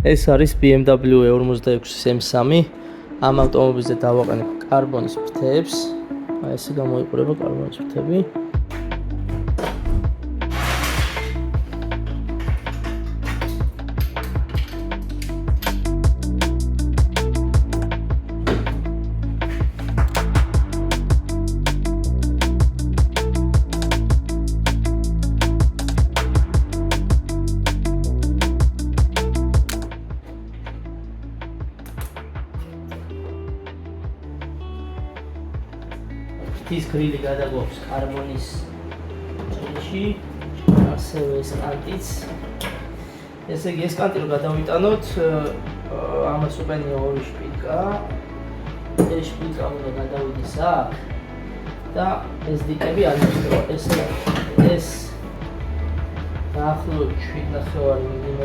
ეს არის BMW E46 M3. ამ ავტომობილზე დავაყენებ კარბონის ფრთებს. აი ესე გამოიყურება კარბონის ფრთები. ის გრილი გადაგვაქვს კარბონის ჭრილში, ასევე ეს კანტიც. ესე იგი ეს კანტი რო გადავიტანოთ, ამას უყენია ორი შპილკა. ეს შპილკა უნდა გადავიდეს აქ და ეს დიკები არ იქნება. ეს დაახლოებით 7.5 მმ.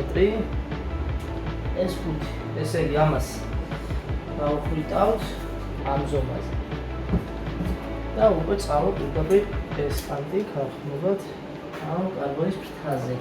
ეს 5. ესე იგი ამას დავხვიტავთ ამ ზომაზე. და უკვე წავთ უბრალოდ ეს კანტი ქართულად ამ კარბონის ფრთაზე.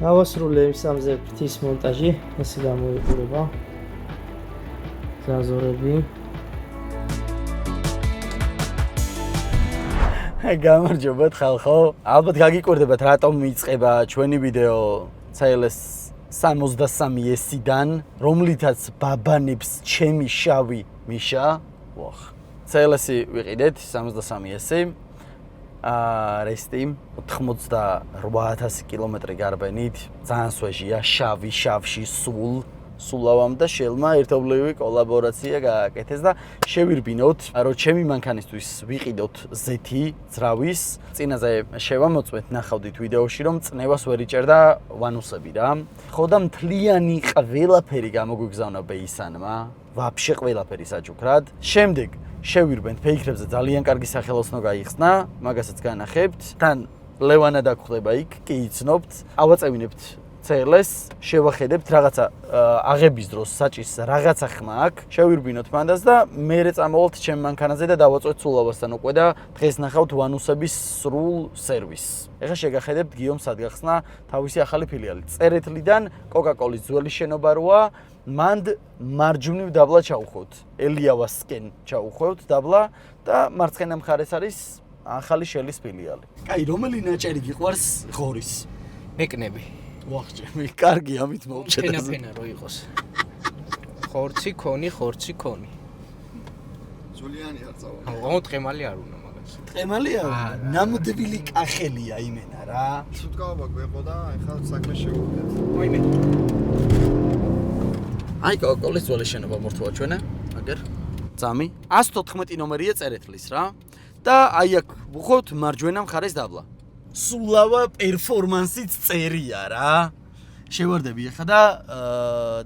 დავასრულე სამზე ფრთის მონტაჟი, ესე გამოიყურება ზაზორები. გამარჯობათ ხალხო. ალბათ გაგიკვირდებათ რატომ მიწყება ჩვენი ვიდეო CLS 63S-დან, რომლითაც ბაბანებს ჩემი შავი მიშა. ვახ. CLS-ი ვიყიდეთ 63S-ი. რესტი 88,000 კილომეტრი გარბენით, ძალიან სვეჟია, შავში სულავამ და შელმა ერთობლივი კოლაბორაცია გააკეთეს და შევირბინოთ, რომ ჩემი მანქანისთვის ვიყიდოთ ზეთი ძრავის. წინაზე შევამოწმეთ, ნახავდით ვიდეოში, რომ წნევას ვერ იჭერდა ვანუსები რა. ხო და მთლიანი ყველაფერი გამოგვიგზავნა ბეისანმა, ვაფშე ყველაფერი საჩუქრად. შემდეგ შევირბენთ ფეიქრებზე, ძალიან კარგი სახელოსნო გაიხსნა, მაგასაც განახებთ. თან ლევანა დაგხვდება იქ, კი იცნობთ. ავაწევინებთ CLS, შევახედებთ რაღაცა აღების დროს საჭის რაღაცა ხმა აქვს. შევირბინოთ მანდას და მერე წამოვალთ ჩემ მანქანაზე და დავაწვეთ სულავასთან უკვე და დღეს ნახავთ ვანუსების სრულ სერვისს. ეხლა შეგახედებთ გიომს სად გახსნა თავისი ახალი ფილიალი. წერეთლიდან კოკა-კოლის ძველი შენობა როა, მანდ მარჯვნივ დაბლა ჩაუხვევთ. ელიავასკენ ჩაუხვევთ დაბლა და მარცხენა მხარეს არის ახალი შელის ფილიალი. კაი, რომელი ნაჭერი გიყვარს ღორის? მეკნები. ვახჭები, კარგი, ამით მოვჭედაზე. ფენა რო იყოს. ხორცი ქონი. ზულიანი არ წავა. აუ, ტყემალი არ უნდა მაგას. ტყემალია? ნამდვილი კახელია იმენა რა. სუტკაობა გვეყო და ეხლა საქმე შევუდგეთ. მოიმე. აი კოკა-კოლის ძველი შენობა მორთვა ჩვენა, აგერ. ძამი. 114 ნომერია წერეთლის რა. და აი აქ ვუხოთ მარჯვენა მხარეს დაბლა. სულავა პერფორმანსით წერია რა. შევარდები ახლა და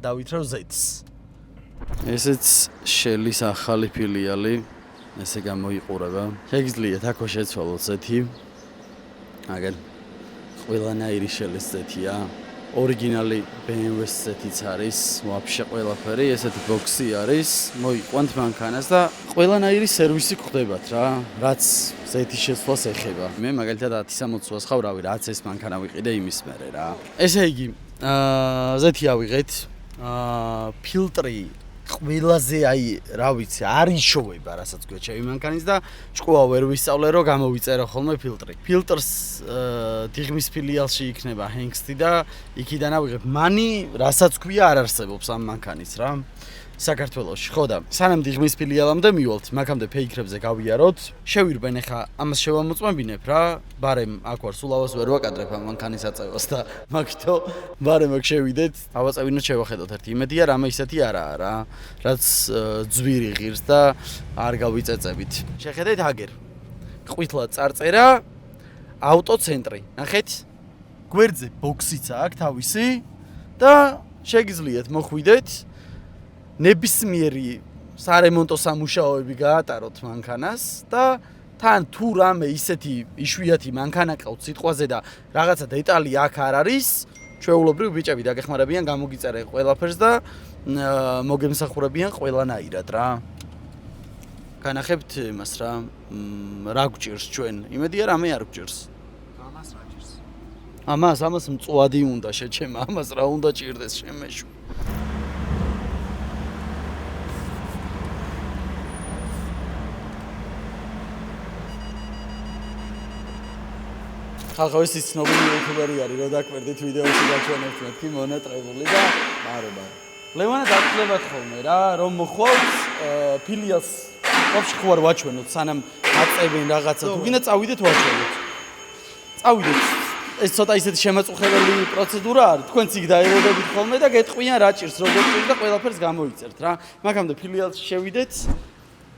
დავითრავ ზეთს. ესეც შელის ახალი ფილიალი, ესე გამოიყურება. შეგიძლიათ აქ შეცვალოთ ზეთი. აგერ ყველანაირი შელის ზეთია. ორიგინალი BMW-ს ზეთიც არის, ვაფშე ყველაფერი, ესეთი ბოქსი არის. მოიყვანთ მანქანას და ყველანაირი სერვისი გხდებათ რა, რაც ზეთის შეცვლას ეხება. მე მაგალითად 1060-ს ხავ, რავი, რაც ეს მანქანა ვიყიდე იმის მერე რა. ესე იგი, ზეთი ავიღეთ, ფილტრი ყველაზე აი, რა ვიცი, არ იშოვება, რასაც გვია ჩემი მანქანის და ჭკუა ვერ ვისწავლე, რომ გამოვიწერო ხოლმე ფილტრი. ფილტრს დიღმის ფილიალში იქნება ჰენგსტი და იქიდან ავიღებ. მანი, რასაც გვია, არ არსებობს ამ მანქანის რა. საქართველოში. ხო და სანამ დიღმის ფილიალამდე მივალთ, მაგამდე ფეიქრებზე გავიაროთ. შევირბენ ახლა ამას შევამოწმებინებ რა. ბარემ აქ ვარ, სულავას ვერ ვაკადრებ ამ მანქანის აწევას და მაგითო ბარემ აქ შევიდეთ. ავაწევინოთ შევახედოთ ერთი. იმედია რამე ისეთი არაა რა. რაც ძვირი ღირს და არ გავიწეწებით. შეხედეთ აგერ. ყვითლად წარწერა ავტოცენტრი. ნახეთ? გვერდზე ბოქსიც აქვს თავისი და შეგიძლიათ მოხვიდეთ ნებისმიერი სარემონტო სამუშაოები გაატაროთ მანქანას და თან თუ რამე ისეთი იშვიათი მანქანა ყავთ სიტყვაზე და რაღაცა დეტალი აქ არ არის, ჩვეულებრივ ბიჭები დაგეხმარებიან გამოგიწერენ ყველაფერს და მოგემსახურებიან ყველანაირად რა. განახებთ იმას რა გვჭირს ჩვენ? იმედია რამე არ გვჭირს. ამას მწვადი უნდა შეჩემა, ამას რა უნდა ჭირდეს შემეშვა. ხალხო ეს ცნობილი იუთუბერი არის, რო დაკვირდით ვიდეოში გაჩვენებთ მეთქი მონატრებული და ბარებარ. ლევანა დაგკლებათ ხოლმე რა, რომ მოხვალთ ფილიალს ვაფშე ხوار ვაჩვენოთ, სანამ აწევენ რაღაცა, თუ გინდა წავიდეთ ვაჩვენოთ. წავიდეთ. ეს ცოტა ისეთი შემაწუხებელი პროცედურა არის. თქვენც იქ დაეროდებით ხოლმე და გეტყვიან რა ჭირს, როგორ ჭირს და ყველაფერს გამოიწერთ რა. მაგამდე ფილიალში შევიდეთ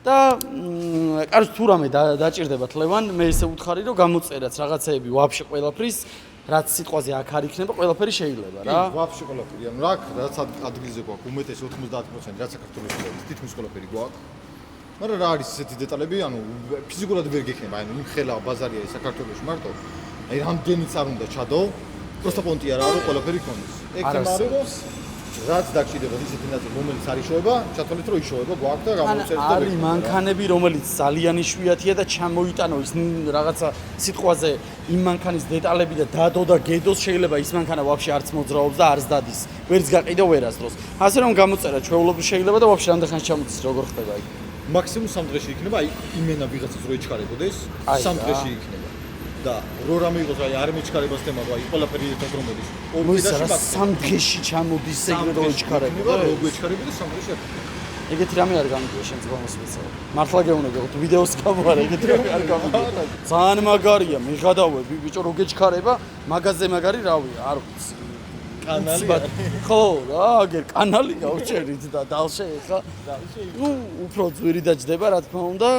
და კარგ თუ რამე დაჭირდებათ ლევან, მე ესე უთხარი რომ გამოწერაც რაღაცეები ვაფშე ყველაფრის, რაც სიტყვაზე აქ არ იქნება, ყველაფერი შეიძლება რა. ვაფშე ყველაფერი, ანუ რაც ადგილზე გვაქვს, უმეტეს 90% რაც საქართველოს არის, თითქმის ყველაფერი გვაქვს. მაგრამ რა არის ესეთი დეტალები, ანუ ფიზიკურად ვერ გექნება, ანუ იმ ხელა ბაზარია ეს საქართველოში მარტო. აი რამდენიც არ უნდა ჩადო, просто პონტი არა რომ ყველაფერი ქონდეს. ეგ თემა არის რომ რაც დაგჭირდება ისეთი ნაწილი, რომელიც არ იშოვება, ჩათვალეთ რომ იშოვება, გვაქვს და გამოწერთ და არის მანქანები, რომელიც ძალიან იშვიათია და ჩამოიტანო ის რაღაცა სიტყვაზე იმ მანქანის დეტალები და დადო და გედოს შეიძლება ის მანქანა ვაფშე არც მოძრაობს და არც დადის. ვერც გაყიდო ვერასდროს. ასე რომ გამოწერა ჩვეულებრივ შეიძლება და ვაფშე რამდენ ხანს ჩამოდის როგორ ხდება იქ. მაქსიმუმ 3 დღეში იქნება, აი იმენა ვიღაცას რო ეჩქარებოდეს, 3 დღეში იქნება. და რო რამე იყოს აი არ მეჩქარებას თემა რა, აი ყველაფერი ერთად რომ მოდის. მოისარა 3 დღეში ჩამოდის ეგრე რო ეჩქარებოდა. რო ეჩქარებოდა 3 დღეში არ. ეგეთი რამე არ გამიგია შენ ზღვამოსპეციალ. მართლა გეუბნები, თუ ვიდეოს გავარ, ეგეთი რამე არ გამიგია. ძალიან მაგარია, მიღადავები, ბიჭო, რო გეჩქარება, მაგაზე მაგარი რავი, არ ვიცი. კანალი. ხო, რა, აგერ კანალი გავჩერით და დალშე ხა. ნუ უფრო ძვირი დაждდება, რა თქმა უნდა.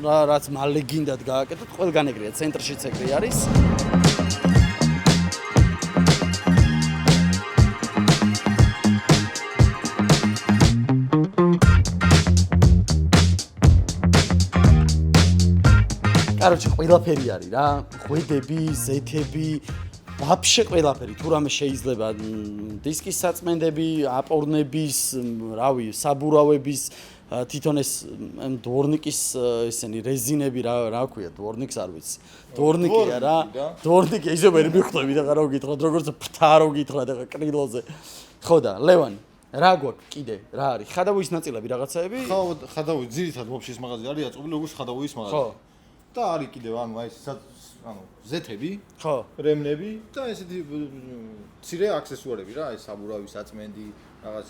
რაც მალე გინდათ გააკეთოთ, ყველგან ეგრეა, ცენტრშიც ეგრე არის. კაროჩე, ყველაფერი არის რა, ხვედები, ზეთები, ვაფშე ყველაფერი, თუ რამე შეიძლება დისკის საწმენდები, აპორნების, რავი, საბურავების თვითონ ეს დვორნიკის ესენი რეზინები რა ქვია დვორნიკს არ ვიცი დვორნიკია რა დვორნიკი ისე ვერ მიხვდები და რა გითხრათ როგორც ფრთა რო გითხრათ ახლა კრილოზე ხო და ლევან რა გვაქვს კიდე რა არის ხადავოის ნაწილები რაღაცაები ხო ხადავოი ძირითადად ვაფშე ეს მაღაზია არის აწყობილი როგორც ხადავოის მაღაზია ხო და არის კიდევ ანუ აი ანუ ზეთები ხო რემნები და ესეთი ცირე აქსესუარები რა აი საბურავი საწმენდი რაღაც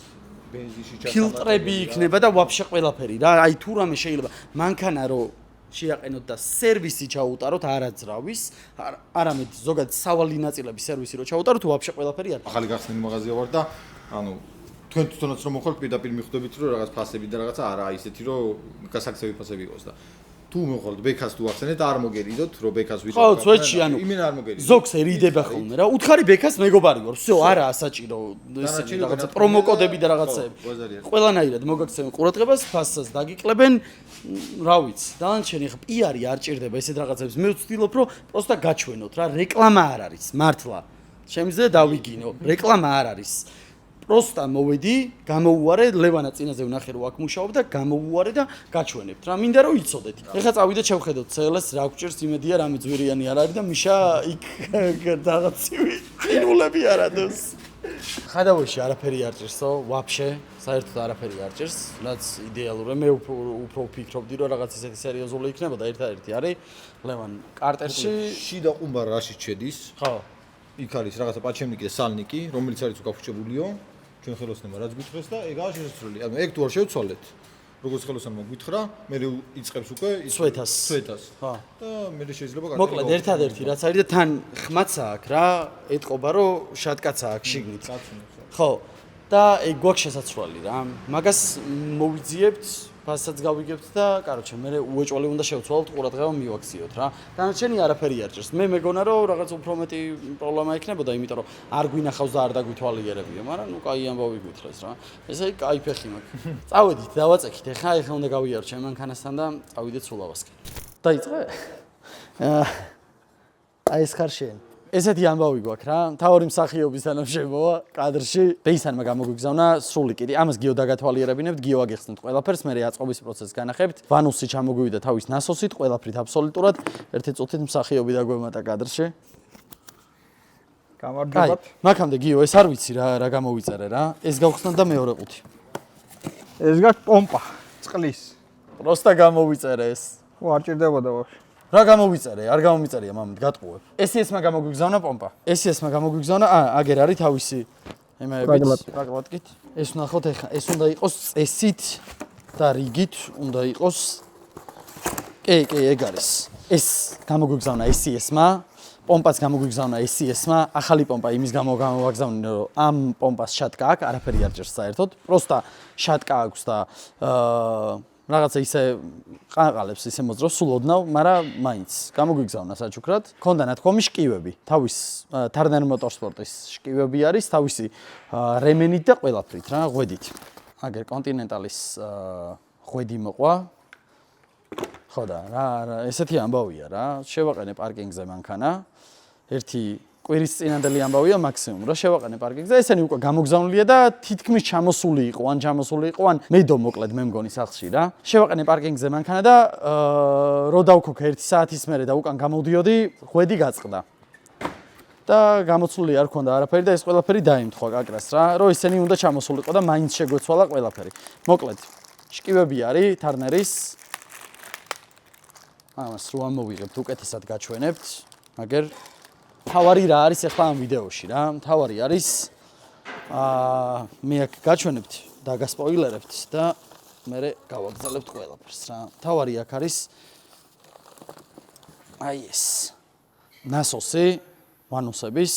ბენზინში ჩასამა ფილტრები იქნება და ვაფშე ყველაფერი რა აი თუ რამე შეიძლება მანქანა რო შეაყენოთ და სერვისი ჩაუტაროთ არაძრავის არამედ ზოგადად სავალი ნაწილების სერვისი რო ჩაუტაროთ ვაფშე ყველაფერი არის ახალი გახსნილი მაღაზია ვარ და ანუ თქვენ თვითონაც რომ მოხვალთ პირდაპირ მიხვდებით რომ რაღაც ფასები და რაღაცა არა ისეთი რომ გასაქცევი ფასები იყოს და თუ მოხვალთ ბექას თუ ახსენეთ არ მოგერიდოთ რომ ბექას ვიწყებთ ხო წვეთში ანუ იმენ არ მოგერიდოთ ზოგსერიდება ხოლმე რა უთხარი ბექას მეგობარი ვარ всё არა ასაჭირო ესეთი რაღაცა პრომოკოდები და რაღაცები ყველანაირად მოგაქცევენ ყურადღებას ფასსაც დაგიკლებენ რა ვიცი დანარჩენი ხა პიარი არ ჭირდება ესეთ რაღაცებს მე ვცდილობ რომ პროსტა გაჩვენოთ რა რეკლამა არ არის მართლა შემიძლია დავიგინო რეკლამა არ არის პროსტა მოვედი, გამოუვარე, ლევანა წინაზე ვნახე რომ აქ მუშაობ და გამოუვარე და გაჩვენებთ. რა მინდა რომ იცოდეთ. ეხლა წავიდეთ შევხედოთ CLS რა გვჭირს იმედია რამე ძვირიანი არ არის და მიშა იქ რაღაცივი ყინულები არ ადოს. ხადავოში არაფერი არ ჭირსო, ვაფშე, საერთოდ არაფერი არ ჭირს, რაც იდეალურია. მე უფრო ვფიქრობდი რომ რაღაც ისეთი სერიოზული იქნება და ერთადერთი არის ლევან კარტერში შიდა ყუმბა რაში შედის. ხო. იქ არის რაღაცა პაჩემნიკი და სალნიკი, რომელიც არის უკაფუჭებულიო. ჩვენ ხელოსნებმა რაც გითხრეს და ეგაა შესაძლებელი. ანუ ეგ თუ არ შევცვალეთ. როგორც ხელოსანმა გითხრა, მე იწყებს უკვე სვეთას. ხო. და მე შეიძლება გაკეთო. მოკლედ ერთადერთი რაც არის და თან ხმაც აქვს რა, ეთყობა რომ შატკაცა აქვს შიგნით. ხო. და ეგ გვაქვს შესაძლებელი რა. მაგას მოვიძიებთ ფასადს გავიგებთ და, კაროჩე, მე უეჭველი უნდა შევცვალოთ, ყურადღება მივაქციოთ რა. დანარჩენი არაფერი არ ჭირს. მე მეგონა რომ რაღაც უფრო მეტი პრობლემა იქნებოდა, იმიტომ რომ არ გვინახავს და არ დაგვითვალიერებია, მაგრამ ნუ კაი ამბავი გვითხრეს რა. ესე იგი კაი ფეხი მაქვს. წავედით, დავაწექით. ეხლა უნდა გავიაროთ ჩემ მანქანასთან და წავიდეთ სულავასკენ. დაიწყე? აი ეს ხარ შენ. ესეთი ამბავი გვაქვს რა. მთავარი მსახიობის თანამ შემოვა კადრში. ბეისანმა გამოგვიგზავნა სრული კიტი. ამას გიო დაგათვალიერებინებთ, გიო აგიხსნით ყველაფერს, მე აწყობის პროცესს განახებთ. ვანუსი ჩამოგვივიდა თავის ნასოსით, ყველაფრით აბსოლუტურად. ერთი წუთით მსახიობი დაგვემატა კადრში. გამარჯობათ. მაქამდე გიო, ეს არ ვიცი რა გამოვიწერე რა. ეს გავხსნა და მეორე ყუთი. ეს გაქვს პომპა, წყლის. პროსტა გამოვიწერე ეს. ხო, არ ჭირდებოდა ვაფშე. რა გამოვიწერე? არ გამომიწერია მამით, გატყუებ. SES-მა გამოგვიგზავნა პომპა. SES-მა გამოგვიგზავნა, აგერ არის თავისი ემეებით, პრაგმატიკით. ეს ვნახოთ ეხლა, ეს უნდა იყოს წესით და რიგით უნდა იყოს. კი, ეგ არის. ეს გამოგვიგზავნა SES-მა, პომპაც გამოგვიგზავნა SES-მა, ახალი პომპა იმის გამო გამოვაგზავნე, რომ ამ პომპას შატკა აქვს, არაფერი არ ჭირს საერთოდ. პროსტა შატკა აქვს და რაღაცა ისე ყანყალებს ისე მოძრავს სულ ოდნავ, მაგრამ მაინც გამოგვიგზავნა საჩუქრად. ქონდა ნათქვამი შკივები, თავის Turner Motorsport-ის შკივები არის, თავისი რემენით და ყველაფრით რა, ღვედით. აგერ Continental-ის ღვედი მოყვა. ხო და რა ესეთი ამბავია რა, შევაყენე პარკინგზე მანქანა. ერთი კვირის წინანდელი ამბავია მაქსიმუმ, რა შევაყენე პარკინგზე. ესენი უკვე გამოგზავნილია და თითქმის ჩამოსული იყო, ან მედო მოკლედ მე მგონი სახლში რა. შევაყენე პარკინგზე მანქანა და რო დავქოქე 1 საათის მერე და უკან გამოვდიოდი, ღვედი გაწყდა. და გამოცული არ ქონდა არაფერი და ეს ყველაფერი დაიმთხვა კაკრას რა, რომ ესენი უნდა ჩამოსულიყო და მაინც შეგვეცვალა ყველაფერი. მოკლედ, შკივები არის Turner-ის. ამას რო ამოვიღებთ, უკეთესად გაჩვენებთ, მაგერ თავარი რა არის ახლა ამ ვიდეოში რა? თავარი არის მე აქ გაჩვენებთ და გასპოილერებთ და მე გავაგზავნებთ ყველაფერს რა. თავარი აქ არის აი ეს ნასოსი ვანუსების,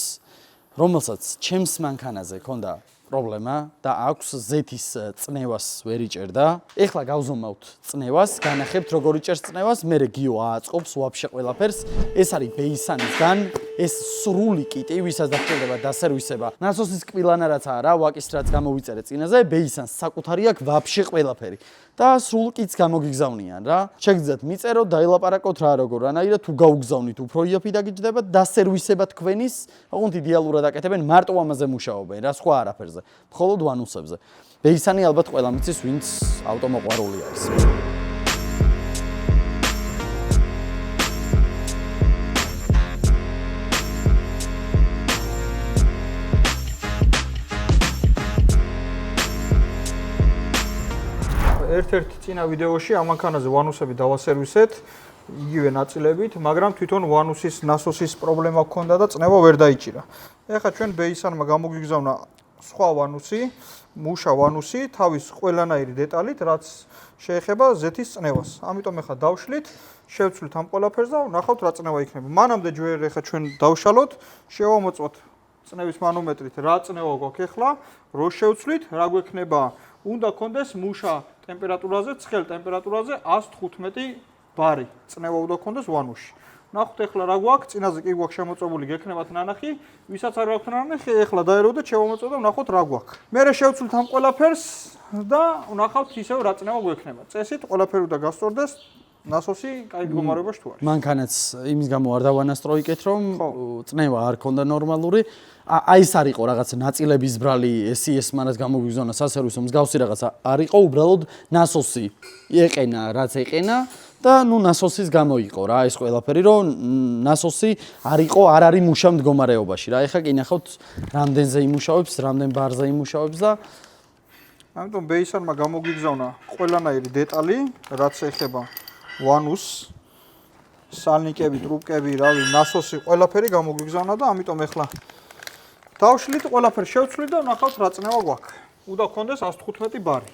რომელსაც ჩემს მანქანაზე ქონდა პრობლემა და აქვს ზეთის წნევას ვერ იჭერდა. ეხლა გავზომავთ წნევას, განახებთ როგორ იჭერს წნევას, მე გიო ააწყობს ვაფშე ყველაფერს. ეს არის ბეისანისგან, ეს სრული კიტი, ვისაც დაჭირდება დასერვისება. ნასოსის კბილანა რაც არა, ვაკის რაც გამოვიწერე წინაზე, ბეისანს საკუთარი აქვს ვაფშე ყველაფერი. და სრულ კიტს გამოგიგზავნიან რა. შეგიძლიათ მიწეროთ, დაილაპარაკოთ რა როგორ, რანაირად თუ გაუგზავნით, უფრო იაფი დაგიჯდება, დასერვისება თქვენის, ოღონდ იდეალურად აკეთებენ, მარტო ამაზე მუშაობენ რა, სხვა არაფერზე. მხოლოდ ვანუსებზე. ბეისანი ალბათ ყველა მიცის, ვინც ავტომოყვარული არის. ერთ-ერთი წინა ვიდეოში ამ მანქანაზე ვანუსები დავასერვისეთ, იგივე ნაწილებით, მაგრამ თვითონ ვანუსის ნასოსის პრობლემა ჰქონდა და წნევა ვერ დაიჭირა. ეხლა ჩვენ ბეისანმა გამოგვიგზავნა სხვა ვანუსი, მუშა ვანუსი, თავის ყველანაირი დეტალით, რაც შეეხება ზეთის წნევას. ამიტომ ეხლა დავშლით, შევცვლით ამ ყველაფერს და ვნახავთ რა წნევა იქნება. მანამდე ჯერ ეხლა ჩვენ დავშალოთ, შევამოწმოთ წნევის მანომეტრით რა წნევა გვაქვს ეხლა, რო შევცვლით, რა გვექნება, უნდა კონდეს მუშა ტემპერატურაზე, ცხელ ტემპერატურაზე 115 ბარი წნევა უნდა კონდეს ვანუსში. ნახოთ ეხლა რა გვაქვს, წინაზე კი გვაქვს შემოწმებული, გექნებათ ნანახი, ვისაც არ გაქვთ ნანახი, ეხლა დაერევდეთ, შევამოწმოთ და ვნახოთ რა გვაქვს. მერე შევცვლით ამ ყველაფერს და ვნახავთ ისევ რა წნევა გვექნება. წესით ყველაფერი უნდა გასწორდეს, ნასოსი კაი მდგომარეობაში თუ არის. მანქანაც იმის გამო არ დავანასტრო იქეთ, რომ წნევა არ ქონდა ნორმალური. აი ეს არ იყო რაღაც ნაწილების ბრალი SES-მა რაც გამოგვიგზავნა სასერვისო მსგავსი რაღაცა არ იყო, უბრალოდ ნასოსი ეყენა, რაც ეყენა და ნუ ნასოსის გამო იყო რა ეს ყველაფერი, რომ ნასოსი არ არის მუშა მდგომარეობაში რა. ეხლა კი ნახავთ რამდენზე იმუშავებს, რამდენ ბარზე იმუშავებს და ამიტომ ბეისანმა გამოგვიგზავნა ყველანაირი დეტალი, რაც ეხება ვანუსს, სალნიკები, ტრუბკები, რავი, ნასოსი, ყველაფერი გამოგვიგზავნა და ამიტომ ეხლა დავშლით, ყველაფერს შევცვლით და ვნახავთ რა წნევა გვაქვს. უნდა გქონდეს 115 ბარი.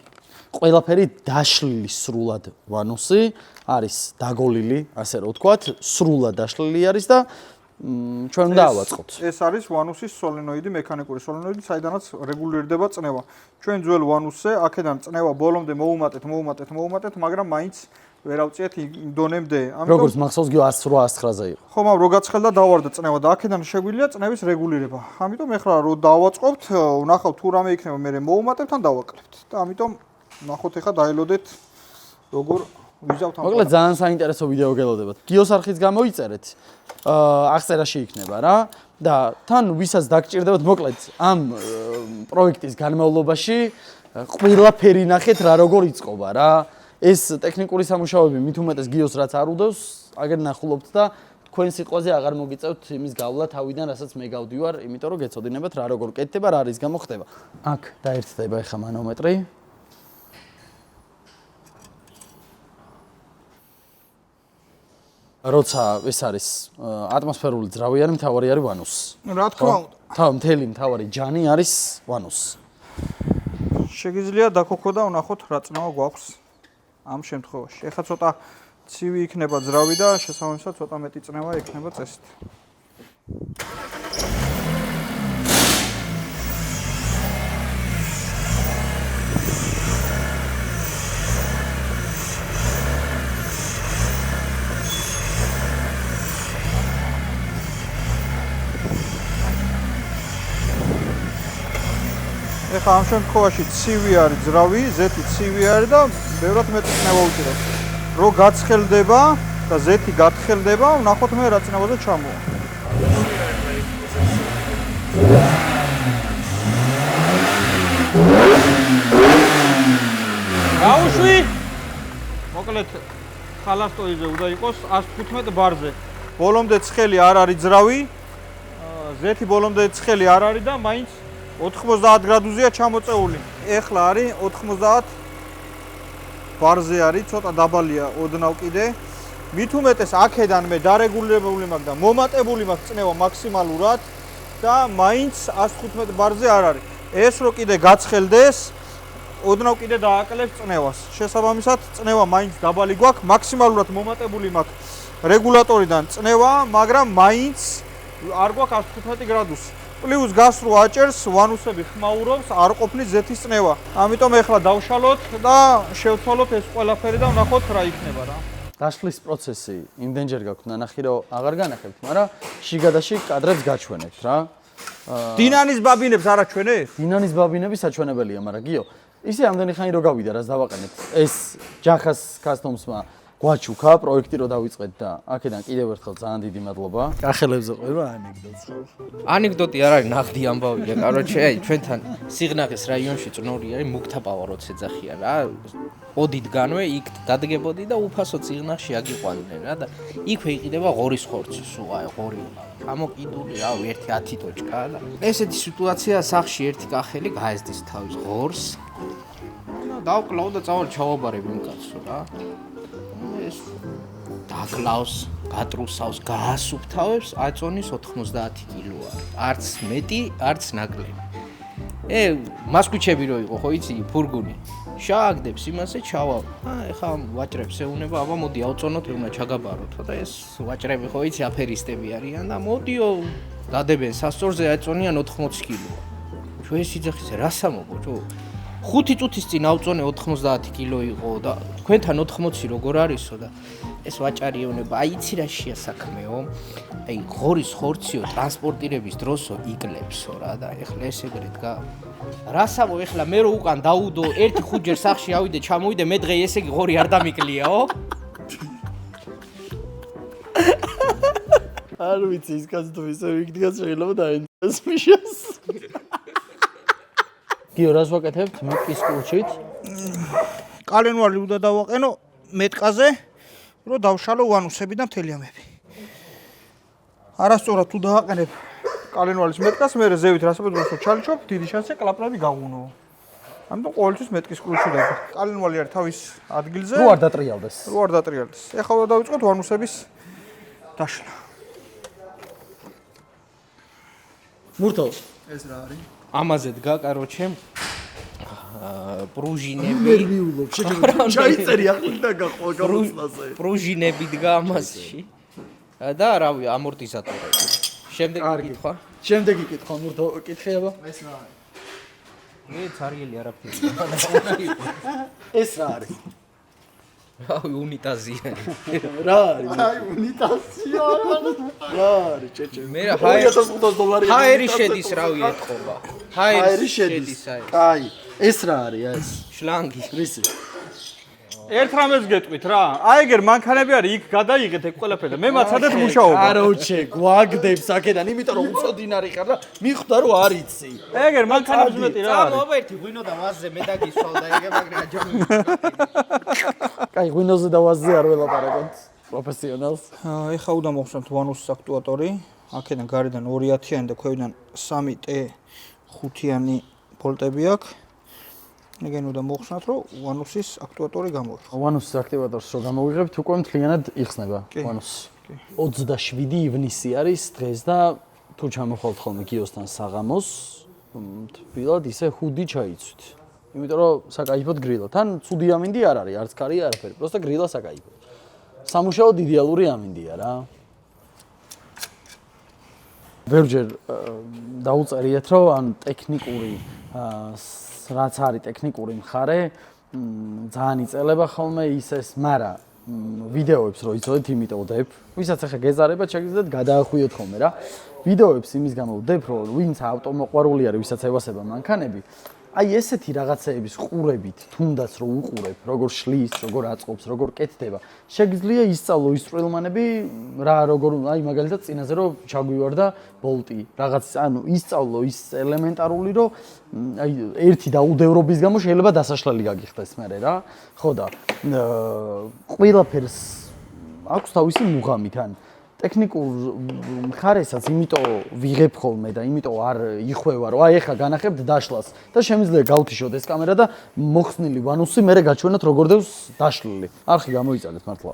ყველაფერი დაშლილი სრულად ვანუსი არის დაგოლილი, ასე რომ ვთქვათ, სრულად დაშლილი არის და ჩვენ უნდა ავაწყოთ. ეს არის ვანუსის სოლენოიდი, მექანიკური სოლენოიდი, საიდანაც რეგულირდება წნევა. ჩვენ ძველ ვანუსზე აქედან წნევა ბოლომდე მოუმატეთ, მაგრამ მაინც ვერ ავწიეთ იმ დონემდე. როგორც მახსოვს, 108-109-ზე იყო. ხომ, რო გაცხელდა დავარდა წნევა და აქედან შეგვიძლია წნევის რეგულირება. ამიტომ ეხლა რო დავაწყობთ, ვნახავთ თუ რამე იქნება, მე მოვუმატებთ ან დავაკლებთ. და ამიტომ ნახოთ ეხლა დაელოდეთ როგორ ვიზავთ ამ. მოკლედ ძალიან საინტერესო ვიდეო გელოდებათ. გიოს არხიც გამოიწერეთ. აღწერაში იქნება რა და თან ვისაც დაგჭირდებათ მოკლედ ამ პროექტის განმავლობაში ყველაფერი ნახეთ რა როგორ იწყობა რა. ეს ტექნიკური სამუშაოები მით უმეტეს გიოს რაც არ უდევს, აგერ ნახულობთ და თქვენ სიტყვაზე აღარ მოგიწევთ იმის გავლა თავიდან, რასაც მე გავდივარ, იმიტომ რომ გეცოდინებათ რა როგორ კეთდება, რა არის გამოხდება. აქ დაერთდება ეხა მანომეტრი. როცა ეს არის ატმოსფერული ძრავი არის, მთავარი არის ვანუსი. რა თქმა უნდა. მთელი მთავარი ჯანი არის ვანუსი. შეგიძლია დაქოქო და ვნახოთ რა წნევა გვაქვს ამ შემთხვევაში. ეხლა ცოტა ცივი იქნება ძრავი და შესაბამისად ცოტა მეტი წნევა იქნება წესით. ეხლა ამ შემთხვევაში ცივი არის ძრავი, ზეთი ცივი არის და ბევრად მეტი წნევა უჭირავს. რო გაცხელდება და ზეთი გათხელდება, ვნახოთ მე რა წნევაზე ჩამოვა. გაუშვი! მოკლედ ხალასტოიზე უნდა იყოს 115 ბარზე. ბოლომდე ცხელი არ არის ძრავი, ზეთი ბოლომდე ცხელი არ არის და მაინც 90 გრადუსია ჩამოწეული. ეხლა არის 90 ბარზე არის, ცოტა დაბალია ოდნავ კიდე. მით უმეტეს აქედან მე დარეგულირებული მაქვს და მომატებული მაქვს წნევა მაქსიმალურად და მაინც 115 ბარზე არ არის. ეს რო კიდე გაცხელდეს, ოდნავ კიდე დააკლებს წნევას. შესაბამისად, წნევა მაინც დაბალი გვაქვს, მაქსიმალურად მომატებული მაქვს რეგულატორიდან წნევა, მაგრამ მაინც არ გვაქვს 115 გრადუსი. პლუს გასრულ აჭერს ვანუსები ხმაურობს, არ ყოფნის ზეთის წნევა. ამიტომ ეხლა დავშალოთ და შევცვალოთ ეს ყველაფერი და ვნახოთ რა იქნება რა. დაშლის პროცესი იმდენჯერ გაქვთ ნანახი რომ აღარ განახებთ, მაგრამ შიგადაში კადრებს გაჩვენებთ რა. დინანის ბაბინებს არ აჩვენებთ? დინანის ბაბინები საჩვენებელია, მაგრამ გიო, ისე ამდენი ხანი რო გავიდა, რაც დავაყენეთ. ეს ჯახას კასტომსმა გვაჩუქა პროექტი რო დავიწყეთ და აქედან კიდევ ერთხელ ძალიან დიდი მადლობა. კახელებზე ყვება ანეკდოტს. ანეკდოტი არ არის, ნახდი ამბავია. კაროჩე, აი ჩვენთან სიღნაღის რაიონში წნორი არის, მუქთაპავა როც ეძახია რა. ოდიდგანვე იქ დადგებოდი და უფასო სიღნაღში აგიყვანდნენ რა და იქვე იყიდება ღორის ხორცი, სულ აი ღორი. გამოკიდული, რავი, 1-10 ტოჭკა და ესეთი სიტუაცია სახში ერთი კახელი გაეზდის თავის ღორს. და დავკლავ და წავალ ჩავაბარებ იმ კაცს რა. ეს დაგლავს, გატრუსავს, გაასუფთავებს, აწონის 90 კილო არის. არც მეტი, არც ნაკლები. მასკუჩები რო იყო, ხო იცი, ფურგუნი. შააგდებს იმასე ჩავალ. ეხა ვაჭრებს ეუნება, აბა მოდი ავწონოთ, უნდა ჩაგაბაროთო და ეს ვაჭრები ხო იცი, აფერისტები არიან და მოდიო დადებენ სასწორზე აწონიან 80 კილო. ჩვენ სიძახის რასა მოგო, 5 წუთის წინ ავწონე 90 კილო იყო და თქვენთან 80 როგორ არისო და ეს ვაჭარი ეუბნება, აი იცი რა შეა საქმეო? აი ღორის ხორციო ტრანსპორტირების დროსო იკლებსო რა და ეხლა ეს ეგრე დგა. რასამო ეხლა მე რო უკან დაუდო ერთი ხუჯერ სახში ავიდე, ჩამოვიდე, მე დღე ესე იგი ღორი არ დამიკლიაო? არ ვიცი ის კაცი თუ ისე ვიგდგა შეიძლება დაენდოს მიშას. გიო რას ვაკეთებთ მეტყის კულჩით? კალენვალი უნდა დავაყენო მეტყაზე, რომ დავშალო ვანუსები და მთელი ამები. არასწორად თუ დავაყენებ კალენვალის მეტყას, მე ზევით რასაკვირველს ჩალიჩობ, დიდი შანსია კლაპლები გავუნო. ამიტომ ყოველთვის მეტყის კულჩი დავა. კალენვალი არის თავის ადგილზე. რო არ დატრიალდეს. ეხლა უნდა დავიწყოთ ვანუსების დაშლა. მურთო, ეს რა არის? ამაზე დგა, კაროჩე, პრუჟინები. ვერ მიულობ, ჩაიწერი ახლიდან გაყვა გამოცლაზე. პრუჟინები დგა ამასში. და რავი, ამორტიზატორები. შემდეგი კითხვა. შემდეგი კითხვა მურთო კითხე აბა. ეს რა არის? მე წარგილი არაფერი. ეს რა არის? რავი უნიტაზია. რა არის? აი უნიტაზია რა არის ჭეჭე? მე $2000 ჰაერი შედის რავი ეთყობა. ჰაერი შედის აი. კაი, ეს რა არის ეს? შლანგი. რისი? ერთ რამეს გეტყვით რა. აი ეგერ მანქანები არის იქ გადაიღეთ ეგ ყველაფერი და მე მაცადეთ მუშაობა. კაროჩე, გვაგდებს აქედან, იმიტომ რომ უწოდინარი ხარ და მიხვდა რომ არ იცი. ეგერ მანქანებს მეტი რა არის. მოვერთი ღვინო და ვაზზე მე დაგისვალ და ეგ მაგრა ჯამი. კაი, ღვინოზე და ვაზზე არ ველაპარაკობთ პროფესიონალს. ეხა უნდა მოხსნათ ვანუსის აქტუატორი. აქედან გარედან 210-იანი და ქვევიდან 3T 5-იანი ვოლტები აქვს. ეგენ უნდა მოხსნათ, რომ ვანუსის აქტუატორი გამოიღო. ვანუსის აქტივატორს რო გამოვიღებთ, უკვე მთლიანად იხსნება ვანუსი. 27 ივნისი არის დღეს და თუ ჩამოხვალთ ხოლმე გიოსთან საღამოს, თბილად ისე ხუდი ჩაიცვით. იმიტომ რომ საკაიფოდ გრილოთ. თან ცუდი ამინდი არ არის, არც კარი არაფერი, პროსტა გრილა საკაიფოდ. სამუშაოდ იდეალური ამინდია რა. ბევრჯერ დაუწერიეთ, რომ ან ტექნიკური რაც არის ტექნიკური მხარე, ძალიან იწელება ხოლმე ისეს, მაგრამ ვიდეოებს რო იცოდეთ, იმიტომ ვდებ, ვისაც ახლა გეზარებათ, შეგიძლიათ გადაახვიოთ ხოლმე რა. ვიდეოებს იმის გამო ვდებ, რომ ვინც ავტომოყვარული არის, ვისაც ევასება მანქანები, აი ესეთი რაღაცეების ყურებით, თუნდაც რო უყურებ, როგორ შლის, როგორ აწყობს, როგორ კეთდება, შეგიძლია ისწავლო ის წვრილმანები, რა როგორ, აი მაგალითად წინაზე რო ჩაგვივარდა ბოლტი, რაღაც, ანუ ისწავლო ის ელემენტარული, რომ აი ერთი დაუდევრობის გამო შეიძლება დასაშლელი გაგიხდეს მერე რა. ხო და ყველაფერს აქვს თავისი მუღამი თან. ტექნიკურ მხარესაც იმიტომ ვიღებ ხოლმე და იმიტომ არ იხვევა, რომ აი ეხლა განახებთ დაშლას და შემიძლია გავთიშოთ ეს კამერა და მოხსნილი ვანუსი მერე გაჩვენოთ როგორ დევს დაშლილი. არხი გამოიწადეთ მართლა.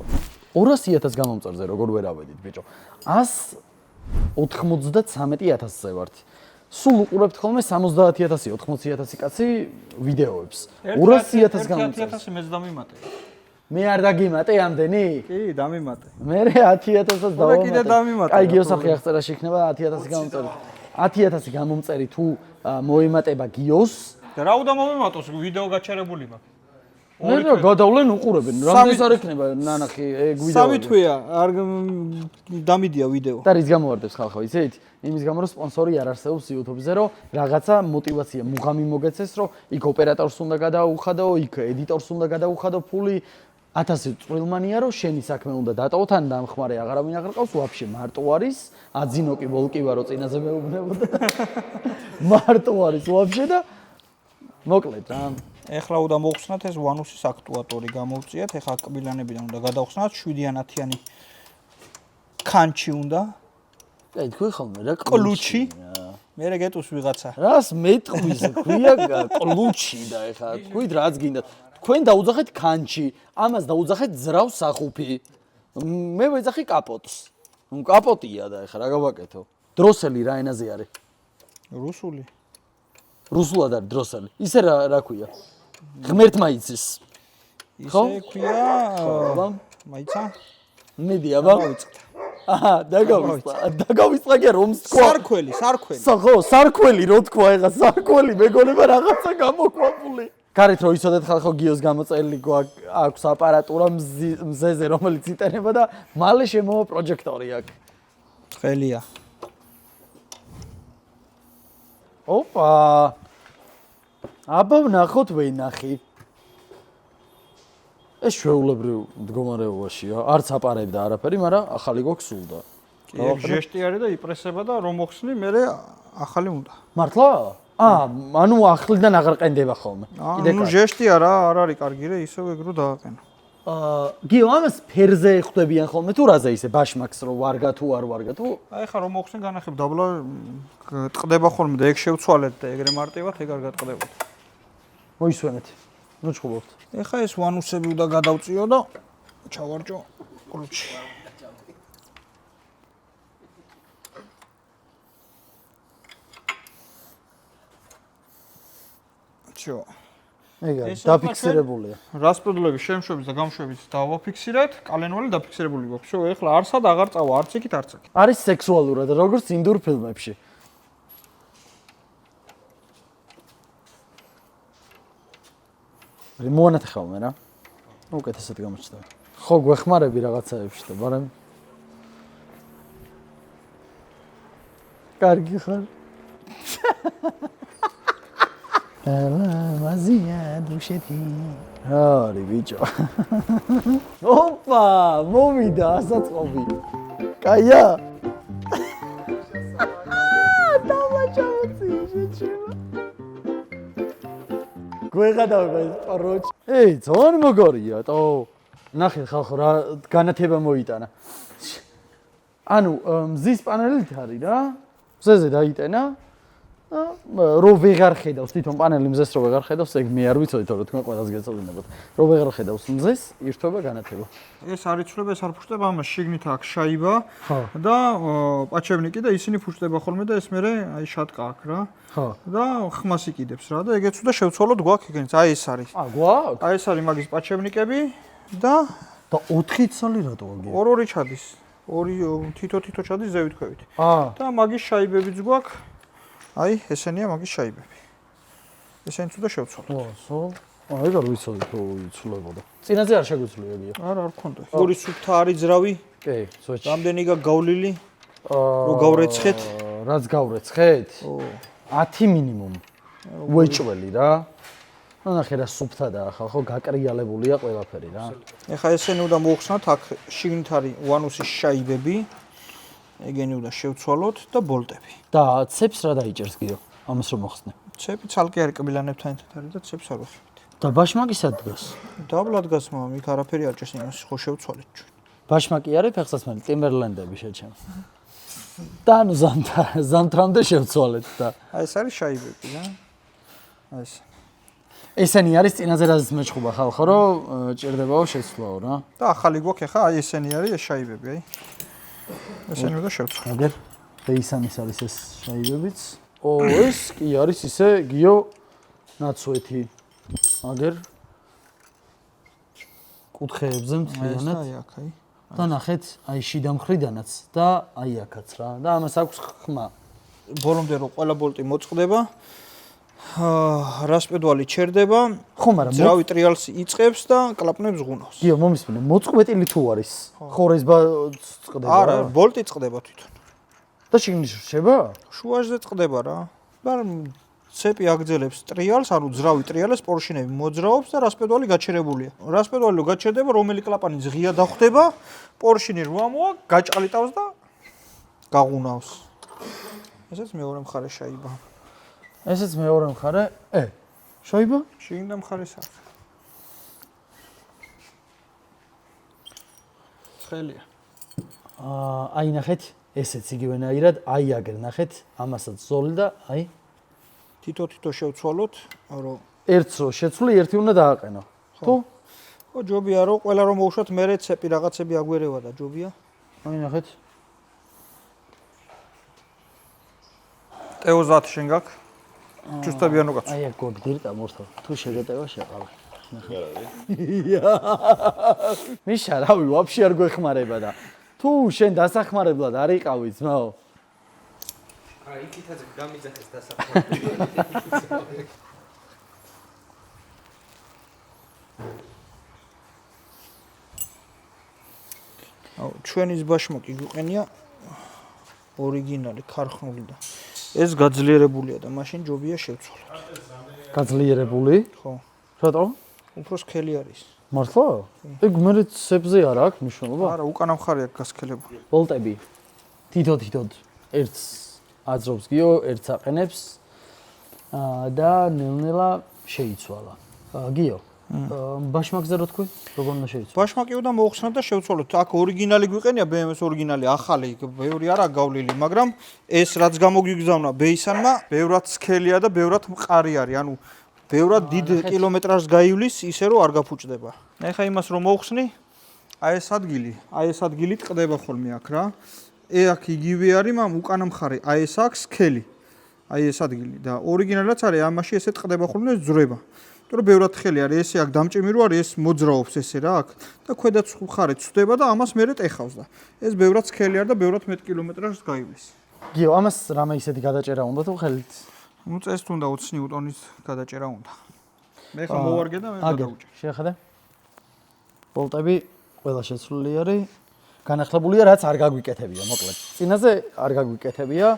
200.000 გამომწარზე როგორ ვერ ავედით ბიჭო. 193.000-ზე ვართ. სულ უყურებთ ხოლმე 70.000, 80.000 კაცი ვიდეოებს. 200.000 გამომწარზე. 100.000 მეც დამიმატე. მე არ დაგიმატე ამდენი? კი, დამიმატე. მე 10.000-ს დავამატე. კიდე დავიმატე. კაი, გიოსახი აღწერაში იქნება 10.000 გამომწერი. 10.000 გამომწერი თუ მოემატება გიოს, და რა უნდა მომემატოს ვიდეო გაჩერებული მაქვს. მე რა გადავლენ უყურებენ. რამდენს არ ექნება ნანახი ეგ ვიდეო. სამი თვეა, არ დამიდია ვიდეო. და რის გამოვარდებს ხალხო, იცით? იმის გამო რომ სპონსორი არ არსებობს YouTube-ზე, რომ რაღაცა მოტივაცია მუღამი მოგეცეს, რომ იქ ოპერატორს უნდა გადაუხადო, იქ ედიტორს უნდა გადაუხადო ფული. 1000 წვრილმანია რომ შენი საქმე უნდა დატოვო, თან დამხმარე აღარავინ აღარ ყავს, ვაფშე მარტო არის, აძინოკი ვოლკივა რო წინაზე მეუბნებოდა. მარტო არის ვაფშე და მოკლედ რა. ეხლა უნდა მოხსნათ ეს ვანუსის აქტუატორი გამოვწიეთ, ეხლა კბილანებიდან უნდა გადავხსნათ 7-10-იანი კანჩი უნდა. აი თქვი ხოლმე რა კლუჩი. მე რა გეტყვის ვიღაცა. რას მეტყვის ქვია კლუჩი და ეხლა თქვით რაც გინდა. თქვენ დაუძახეთ კანჩი, ამას დაუძახეთ ძრავ სახუფი. მე ვეძახი კაპოტს. კაპოტია და ეხლა რა გავაკეთო? დროსელი რა ენაზე არის? რუსული. რუსულად არის დროსელი. ისე რა ქვია? ღმერთმა იცის. ისე ქვია, მაიცა? მედი აბა. აჰა, დაგავიწყდა კი რომს თქვა. სარქველი. ხო, სარქველი რო თქვა ეხა, სარქველი მეგონება რაღაცა გამოქვაბული. გარეთ რო იცოდეთ ხალხო გიოს გამოწერილი აქვს აპარატურა მზეზე რომელიც იტანება და მალე შემოვა პროჯექტორი აქ. ცხელია. ოპა. აბა ვნახოთ ვენახი. ეს შეულებრივ მდგომარეობაშია. არც აპარებდა არაფერი, მაგრამ ახალი გვაქვს სულდა. კი, ეგ ჟესტი არის და იპრესება და რომ მოხსნი, მე ახალი უნდა. მართლა? ანუ ახლიდან აღარ ყენდება ხოლმე. ნუ ჟესტია რა, არ არის კარგი რა, ისევ ეგ რო დააყენო. გიო, ამას ფერზე ხვდებიან ხოლმე თუ რაზე ისე ბაშმაკს რო ვარგა თუ არ ვარგა თუ? აი ხა რომ მოხსნი განახებ დაბლა ტყდება ხოლმე და ეგ შევცვალეთ და ეგრე მარტივად ეგ არ გატყდებოდა. მოისვენეთ. ნუ ჩხუბობთ. ეხა ეს ვანუსები უნდა გადავწიო და ჩავარჯო კლუჩი. ჩო. ეგ არის დაფიქსირებულია. რასპედლების შემშვების და გამშვების დავაფიქსირეთ, კალენვალი დაფიქსირებული გვაქვს. შო, ეხლა არსად აღარ წავა, არც იქით, არც აქ. არის სექსუალურად, როგორც ინდურ ფილმებში. მოანათხოვ მე რა. უკეთესად გამოჩნდა. ხო, გვეხმარები რაღაცაებში და მაგრამ კარგი ხარ. მაზია დუშეთი. არი ბიჭო. ოპა, მომიდა ასაწყობი. კაია. დავაჭავი შეჩემა. გვეღადავება ეს პაროჩ. ძონ მოგორია, ტო. ნახე ხალხო რა განათება მოიტანა. ანუ მზის პანელით არის რა. მზეზე დაიტენა. რო ვეღარ ხედავს თვითონ პანელი მზეს რო ვეღარ ხედავს, ეგ მე არ ვიცოდი თორე თქვენ ყველას გეწოდინებოდ. რო ვეღარ ხედავს მზეს, ირთვება განათება. ეს არ იცვლება, ეს არ ფუშტება, ამას შიგნით აქვს შაიბა და პაჩევნიკი და ისინი ფუშტება ხოლმე და ეს მერე აი შატყა აქვს რა. ხო. და ხმას იყიდებს რა და ეგეც უნდა შევცვალოთ გვაქვს იქენიც. აი ეს არის. გვაქვს? აი ეს არის მაგის პაჩევნიკები და 4 ცალი რატო აგია? ორ-ორი ჩადის. ორი თითო ჩადის ზევით ქვევით. და მაგის შაიბებიც გვაქვს. აი, ესენია მაგის შაიბები. ესენიც უნდა შევცვალოთ. ხო. ეგ არ ვიცოდი თუ იცვლებოდა. წინაზე არ შეგვიძლია გია. არა, არ გქონდა. ორი სუფთა არის ძრავი. კი, სვეჩი. რამდენი გავლილი? რო გავრეცხეთ? რაც გავრეცხეთ? ო. 10 მინიმუმ. უეჭველი რა. ნახე რა სუფთადაა ხო, გაკრიალებულია ყველაფერი რა. ეხა ესენი უნდა მოუხსნათ, აქ შიგნით არის ვანუსის შაიბები. ეგენი უნდა შევცვალოთ და ბოლტები. და ცეps რა დაიჭერს გიო? ამას რომ მოხსნე. ცეპი ცალკე არის კბილანებთან ერთად არის და ცეპს არ ვახსენებთ. და ბაშმაკისად დგას. დაბლა დგას მამ, იქ არაფერი არ ჭერს, იმას ხო შევცვალეთ ჩვენ. ბაშმაკი არის ფეხსაცმელი, ტიმბერლენდები შეჩემ. და ანუ ზამთრამდე შევცვალეთ და აი ეს არის შაიბები რა. აი ეს. ესენი არის წინაზე რაზეც მეჩხუბა ხალხო, რომ ჭირდებაო შეცვლაო რა. და ახალი გვაქვს ეხა აი ესენი არის ეს შაიბები, აი. ესენი უნდა შევცვალოთ. აგერ ბეისანის არის ეს შაიბებიც. ეს კი არის ისე გიო ნაცვეთი. აგერ კუთხეებზე მთლიანად. აი აქ აი. და ნახეთ, აი შიდა მხრიდანაც და აი აქაც რა. და ამას აქვს ხმა. ბოლომდე რომ ყველა ბოლტი მოწყდება, რასპედვალი ჩერდება, ხო, მაგრამ ძრავი ტრიალს იწყებს და კლაპნებს ღუნავს. გიო, მომისმინე, მოწყობეტილი თუ არის? ხორეზბა წყდება რა? არა, ბოლტი წყდება თვითონ. და შიგნით რჩება? შუაშზე წყდება რა. მაგრამ ცეპი აგძელებს ტრიალს, ანუ ძრავი ტრიალს პორშინები მოძრაობს და რასპედვალი გაჩერებულია. რასპედვალი რო გაჩერდება, რომელი კლაპანი ღია დახვდება, პორშინი რვამოა, გაჭყალიტავს და გაღუნავს. ესეც მეორე მხარე შაიბა. ესეც მეორე მხარე, შაიბა? შიგნდა მხარეს აქვს. ცხელია. აი ნახეთ, ესეც იგივენაირად, აი აგერ ნახეთ, ამასაც ზოლი და აი თითო შევცვალოთ, რომ ერთს რო შეცვლი, ერთი უნდა დააყენო. თუ? ხო, ჯობია რომ ყველა რომ მოუშვათ, მერე ცეპი რაღაცები აგვერევა და ჯობია. აი ნახეთ. ტეო-10 შენ გაქვს? ჭუსტებიანო კაცო. აი აქ გვაგდირტა მორთო. თუ შეგეტევა შეყავ. მიშა, რავი, ვაფშე არ გვეხმარება და თუ შენ დასახმარებლად არ იყავი ძმაო. აი, იქითაც გამიძახეს დასახმარებლად. აუ, ჩვენის ბაშმაკი გვიყენია ორიგინალი, ქარხნული და ეს გაძლიერებულია და მაშინ ჯობია შევცვალოთ. გაძლიერებული? ხო. რატო? უფრო სქელი არის. მართლა? ეგ მე ცეპზე არ აქვს მნიშვნელობა? არა, უკანა მხარე აქვს გასქელებული. ბოლტები თითო-თითოდ ერთს აძრობს გიო, ერთს აყენებს და ნელ-ნელა შეიცვალა. გიო, ბაშმაკზე რო თქვი, როგორ უნდა შეიცვალო? ბაშმაკი უნდა მოუხსნათ და შევცვალოთ. აქ ორიგინალი გვიყენია, BMW-ს ორიგინალი, ახალი, ბევრი არა გავლილი, მაგრამ ეს რაც გამოგიგზავნა ბეისანმა, ბევრად სქელია და ბევრად მყარი არის. ანუ ბევრად დიდ კილომეტრაჟს გაივლის, ისე რომ არ გაფუჭდება. ეხა იმას რომ მოუხსნი, აი ეს ადგილი ტყდება ხოლმე აქ რა. აქ იგივე არის, მაგრამ უკანა მხარე, აი ეს აქვს სქელი. აი ეს ადგილი და ორიგინალაც არის, ამაში ესე ტყდება ხოლმე ძრება. იმიტომ რომ ბევრად თხელი არის, ესე აქ დამჭიმი რო არის, ეს მოძრაობს ესე რა აქ და ქვედაც ხარე ცვდება და ამას მერე ტეხავს და ეს ბევრად ცხელი არის და ბევრად მეტ კილომეტრაჟს გაივლის. გიო, ამას რამე ისეთი გადაჭერა უნდა თუ ხელით? ნუ წესთ უნდა 20 ნიუტონის გადაჭერა უნდა. მე ხა მოვარგე და მე გადავუჭე. შეხედე. ვოლტები ყველა შეცვლილი არის. განახლებულია, რაც არ გაგვიკეთებია, მოკლედ. წინაზე არ გაგვიკეთებია,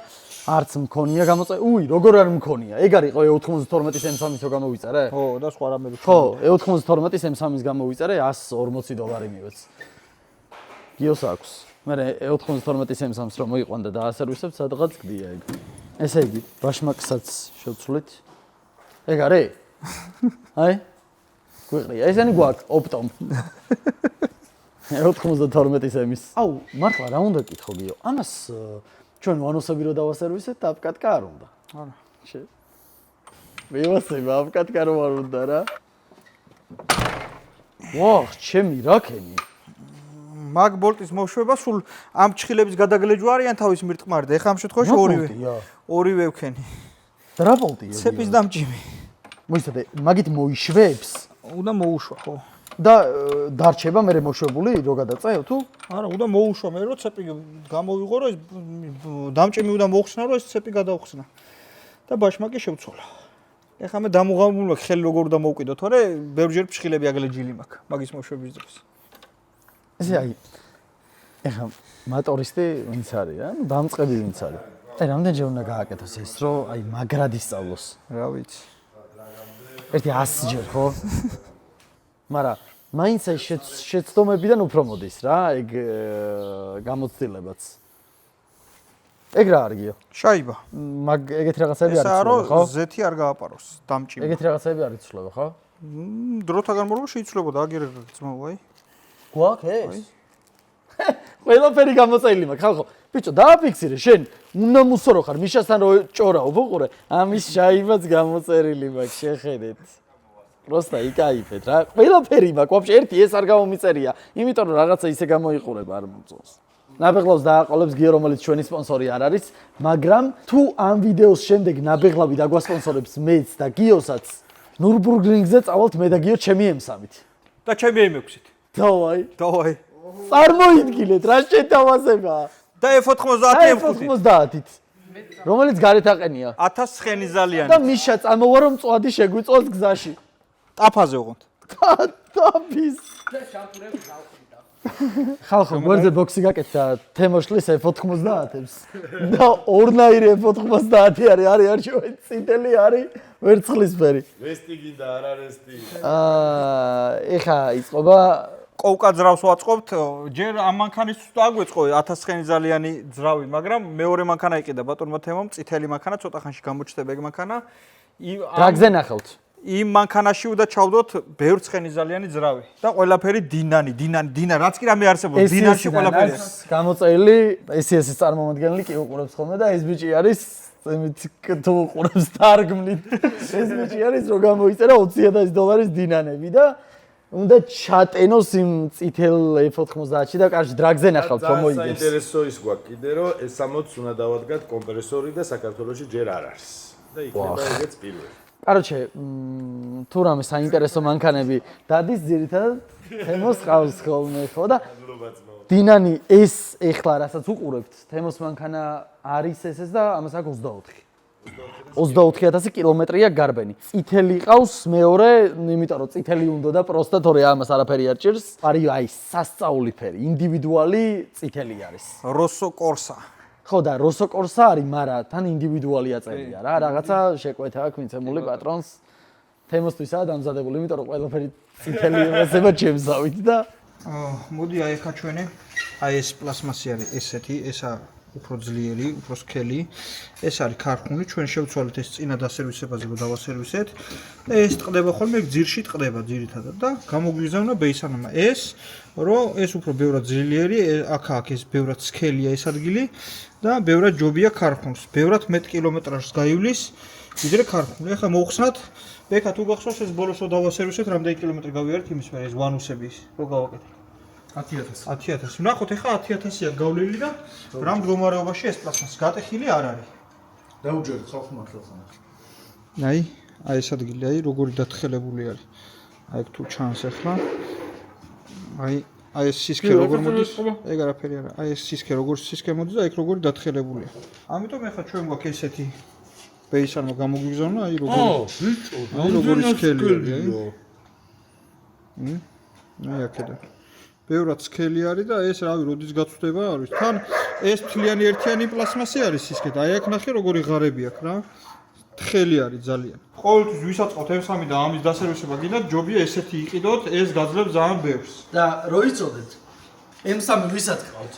არც მქონია გამოწე. უი, როგორ არ მქონია? ეგ არის ყო E92-ის M3-ის რო გამოვიწერე? ხო, და სხვა რამე რო. ხო, E92-ის M3-ის გამოვიწერე, $140 მივეც. გიოს აქვს. მე E92-ის M3-ს რომ მოიყვანდა და ასერვისებ, სადღაც გდია ეგ. ესე იგი, ბაშმაკსაც შევცვლით. ეგ არის? აი? გვიყრია, ესენი გვაქვს Optom. E92-ის M-ის. აუ, მართლა რა უნდა გითხო გიო? ამას ჩვენ ვანოსები რო დავასერვისეთ, აპკატკა არ უნდა. არა. მივასება, აპკატკა რო არ უნდა რა. ვაჰ, ჩემი რაკენი. მაგ ბოლტის მოშვება სულ ამ ჭხილების გადაგლეჯვა არიან თავის მირტყმარი და ეხლა ამ შემთხვევაში ორივე ვქენი. და რა ბოლტია? ცეპის დამჭიმი. მოიცადე, მაგით მოიშვებს უნდა მოუშვა, ხო. და დარჩება მე მოშვებული რო გადაწეო თუ? არა, უნდა მოუშვა მე რო ცეპი გამოვიღო რომ ეს დამჭიმი უნდა მოხსნა რომ ეს ცეპი გადაუხსნა. და ბაშმაკი შევცვალა. ეხლა მე დამუღამული მაქვს ხელი როგორ უნდა მოვკიდო, თორე ბევრჯერ ფშხილები აგლეჯილი მაქვს მაგის მოშვების დროს. ესე აი. ეხლა მოტორისტი ვინც არის რა? დამწყები ვინც არის? აი, რამდენჯერ უნდა გააკეთოს ეს, რომ აი მაგრად ისწავლოს? რა ვიცი. ერთი 100 ჯერ ხო? მაგრამ მაინც აი შეცდომებიდან უფრო მოდის რა, ეგ გამოცდილებაც. ეგ რა არ გიო? შაიბა. მაგ ეგეთი რაღაცები არის ცვლება, ხო? ზეთი არ გააპაროს, დამჭიმი. ეგეთი რაღაცები არის ცვლება, ხო? დროთა განმავლობაში შეიცვლებოდა აგერ ძმაო, აი. გვაქვს ეს? ყველაფერი გამოწეილი მაქვს, ხალხო. ბიჭო, დააფიქსირე შენ. უნდა მუსორო ხარ, მიშასთან რო ჭორაო, ბოყურე. ამის შაიბაც გამოწერილი მაქვს, შეხედეთ. პროსტა იკაიფეთ რა. ყველაფერი მაქვს, ვაფშე ერთი ეს არ გამომიწერია, იმიტომ რომ რაღაცა ისე გამოიყურება არ მომწონს. ნაბეღლავს დააყოლებს გიო, რომელიც ჩვენი სპონსორი არ არის, მაგრამ თუ ამ ვიდეოს შემდეგ ნაბეღლავი დაგვასპონსორებს მეც და გიოსაც, ნურბურგრინგზე წავალთ მე და გიო ჩემი M3-ით. და ჩემი M6-ით. დავაი. წარმოიდგინეთ რა შეთავაზებაა. და F90 F90-ით. რომელიც გარეთ აყენია. 1000 ცხენი ზალიანი. და მიშა წამოვა რომ მწვადი შეგვიწოს გზაში. ტაფაზე ოღონდ. ტაფის. ხალხო, გვერდზე ბოქსი გაკეთდა თემოშლის F90-ებს. და ორნაირი F90 არის არჩევანი, წითელი არის, ვერცხლისფერი. ვესტი გინდა არ არესტი. ეხა იწყობა კოვკაძრავს ვაწყობთ, ჯერ ამ მანქანისთვის დაგვეწყო 1000 ცხენი ზალიანი ძრავი, მაგრამ მეორე მანქანა იყიდა ბატონმა თემომ, წითელი მანქანა, ცოტა ხანში გამოჩნდება ეგ მანქანა. დრაგზე ნახავთ. იმ მანქანაში უნდა ჩავდოთ ბევრ ცხენი ზალიანი ძრავი და ყველაფერი დინანი, რაც კი რამე არსებობს, დინანში ყველაფერი. გამოწერილი SES-ის წარმომადგენელი კი უყურებს ხოლმე და ეს ბიჭი არის თუ უყურებს თარგმნით. ეს ბიჭი არის რომ გამოიწერა $20,000 დინანები და უნდა ჩატენოს იმ წითელ F90-ში და კარში დრაგზე ნახავთ რომ მოიგებს. საინტერესო ის გვაქვს კიდე რომ ეს 60 უნდა დავადგათ კომპრესორი და საქართველოში ჯერ არ არის. და იქნება ეგეც პირველი. კაროჩე, თუ რამე საინტერესო მანქანები დადის ძირითადად თემოს ყავს ხოლმე ხო და დინანი ეს ეხლა რასაც უყურებთ, თემოს მანქანა არის SS და ამას აქვს 24. 24000 კილომეტრია გარბენი. წითელი ყავს მეორე, იმიტომ რომ წითელი უნდა და პროსტა თორე ამას არაფერი არ ჭირს. არის აი სასწაული ფერი, ინდივიდუალი წითელი არის. როსო კორსა. ხო და როსო კორსა არის, მაგრამ თან ინდივიდუალი აწერია რა, რაღაცა შეკვეთა აქვს მიცემული პატრონს თემოსთვისაა დამზადებული, იმიტომ რომ ყველაფერი წითელი იმასება ჩემსავით და მოდი აი ხა ჩვენი აი ეს პლასმასი არის ესეთი, ესა უფრო ძლიერი, უფრო სქელი. ეს არის ქარხნული, ჩვენ შევცვალეთ ეს წინა დასერვისებაზე რომ დავასერვისეთ და ეს ტყდება ხოლმე გძირში ტყდება ძირითადად და გამოგვიგზავნა ბეისანმა ეს რომ ეს უფრო ბევრად ძლიერი, აქ ეს ბევრად სქელია ეს ადგილი და ბევრად ჯობია ქარხნულს, ბევრად მეტ კილომეტრაჟს გაივლის ვიდრე ქარხნული. ახლა მოვხსნათ, ბექა თუ გახსოვს ეს ბოლოს რომ დავასერვისეთ, რამდენი კილომეტრი გავიარეთ იმის მე ეს ვანუსების რო გავაკეთე. 10000. ნახოთ ახლა 10000-ია გავლილი და რა მდგომარეობაში ეს პლასმასი გატეხილი არ არის. დაუჯერეთ ხალხო მართლა. აი, აი ეს ადგილი, აი როგორი დათხელებული არის. აი თუ ჩანს ახლა. აი ეს სისქე როგორ მოდის? ეგ არაფერი არა. აი ეს სისქე როგორ სისქე მოდის და ეგ როგორი დათხელებულია. ამიტომ ახლა ჩვენ გვაქვს ესეთი ბეისანმა გამოგვიგზავნა, აი როგორი. აი როგორი სქელი არის, აი. აი აქედან. ბევრად სქელი არის და ეს რავი, როდის გაწვდება, არის. თან ეს თლიანი ერთიანი პლასმასი არის სისქე და აი აქ ნახე როგორი ღარები აქვს რა. თხელი არის ძალიან. ყოველთვის ვისაწყოთ M3 და ამის დასერვისება გინდა, ჯობია ესეთი იყიდოთ, ეს გაძლევს ძალიან ბევრს. და რო იცოდეთ M3 ვისაც ყავთ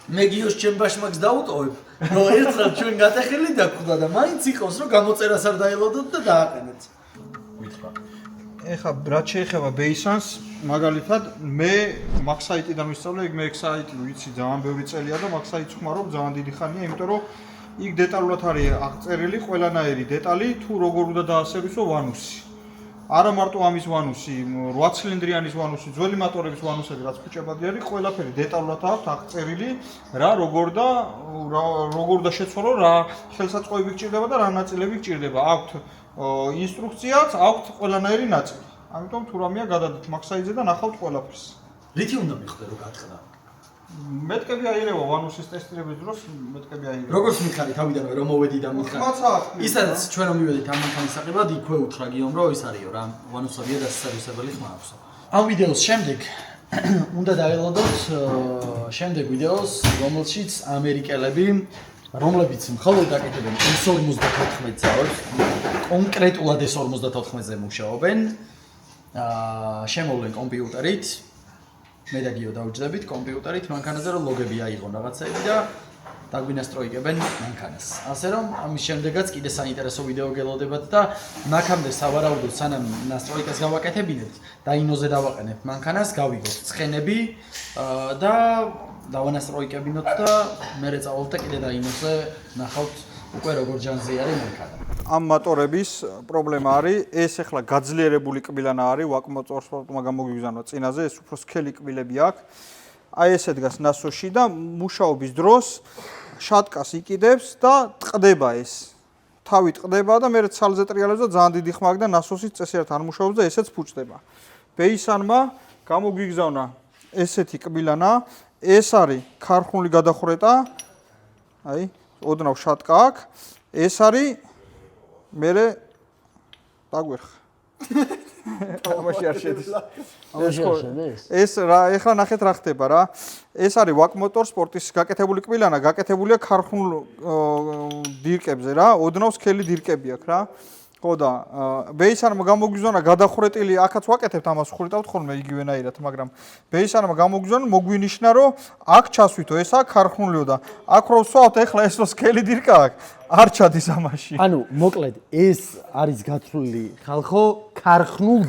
მე გიოს ჩემბაშმაკს დაუტოვებ რომ ერთად ჩვენ გატეხილი დაგვდა და მაინც იყოს რომ გამოწერას არ დაელოდოთ და დააყენეთ მითხრა ეხლა რაც შეეხება ბეისანს მაგალითად მე მაქსაიტიდან ვისწავლე იქ მე ეგ საიტი ვიცი ძალიან ბევრი წელია და მაქსაიტს ხმარობ ძალიან დიდი ხანია იმიტომ რომ იქ დეტალურად არის აღწერილი ყველანაირი დეტალი თუ როგორ უნდა დაასერვისო ვანუსი არა მარტო ამის ვანუსი 8 ცილინდრიანის ვანუსი ძველი მოტორების ვანუსები რაც ფუჭებადი არის ყველაფერი დეტალურად აქვს აღწერილი რა როგორ და შეცვალო რა ხელსაწყოები გჭირდება და რა ნაწილები გჭირდება აქვთ ინსტრუქციაც აქვთ ყველანაირი ნაწილი ამიტომ თუ რამეა გადადით მაქსაიტზე და ნახავთ ყველაფერს რითი უნდა მიხვდე რომ გათხრა მეტკები აირევა ვანუსის ტესტირების დროს მეტკები აირევა როგორც მიხარი თავიდანვე რომ მოვედი და მიხარ ისაც ჩვენ რომ მივედით ამ მანქანის საყებად იქვე უთხრა გიომ რომ ის არისო რა ვანუსებია და სერვისებელი ხმა აქვს ამ ვიდეოს შემდეგ უნდა დაელოდოთ შემდეგ ვიდეოს რომელშიც ამერიკელები რომლებიც მხოლოდ აკეთებენ S54 ძალებს კონკრეტულად S54-ზე მუშაობენ შემოვლენ კომპიუტერით მე და გიო დავჯდებით კომპიუტერით მანქანაზე რომ ლოგები აიღონ რაღაცები და დაგვინასტროიკებენ მანქანას. ასე რომ ამის შემდეგაც კიდე საინტერესო ვიდეო გელოდებათ და ნახამდე სავარაუდოდ სანამ ნასტროიკას გავაკეთებინებთ და ინოზე დავაყენებთ მანქანას, გავიგოთ ცხენები და დავანასტროიკებინოთ და მერე წავალთ და კიდე და ინოზე ნახავთ უკვე როგორ ჯანზე არის მანქანა. ამ მოტორების პრობლემა არის ეს ახლა გაძლიერებული კბილანა არის ვაკმოტორსპორტმა გამოგვიგზავნა წინაზე ეს უფრო სქელი კბილები აქვს აი ესე დგას ნასოში და მუშაობის დროს შატკას იყიდებს და ტყდება ეს თავი ტყდება და მე ცალზე ტრიალებს და ძალიან დიდი ხმა აქვს და ნასოსიც წესიერ არ მუშაობს და ესეც ფუჭდება ბეისანმა გამოგვიგზავნა ესეთი კბილანა ეს არის ქარხნული გადახრეტა აი ოდნავ შატკა აქვს ეს არის მერე დაგვერხა ამაში არ შედის ეს რა ეხლა ნახეთ რა ხდება რა ეს არის ვაკმოტორ სპორტის გაკეთებული კბილანა გაკეთებულია ქარხნულ დირკებზე რა ოდნავ სქელი დირკები აქვს რა ხო და ბეისანმა გამოგვიგზავნა გადახრეტილი აქაც ვაკეთებთ ამას ხურიტავთ ხოლმე იგივენაირად მაგრამ ბეისანმა გამოგვიგზავნა მოგვინიშნა რომ აქ ჩასვითო ესაა ქარხნულიო და აქ რო ვსვავთ ეხლა ეს რო სქელი დირკა აქვს არ ჩადის ამაში ანუ მოკლედ ეს არის გათვლილი ხალხო ქარხნულ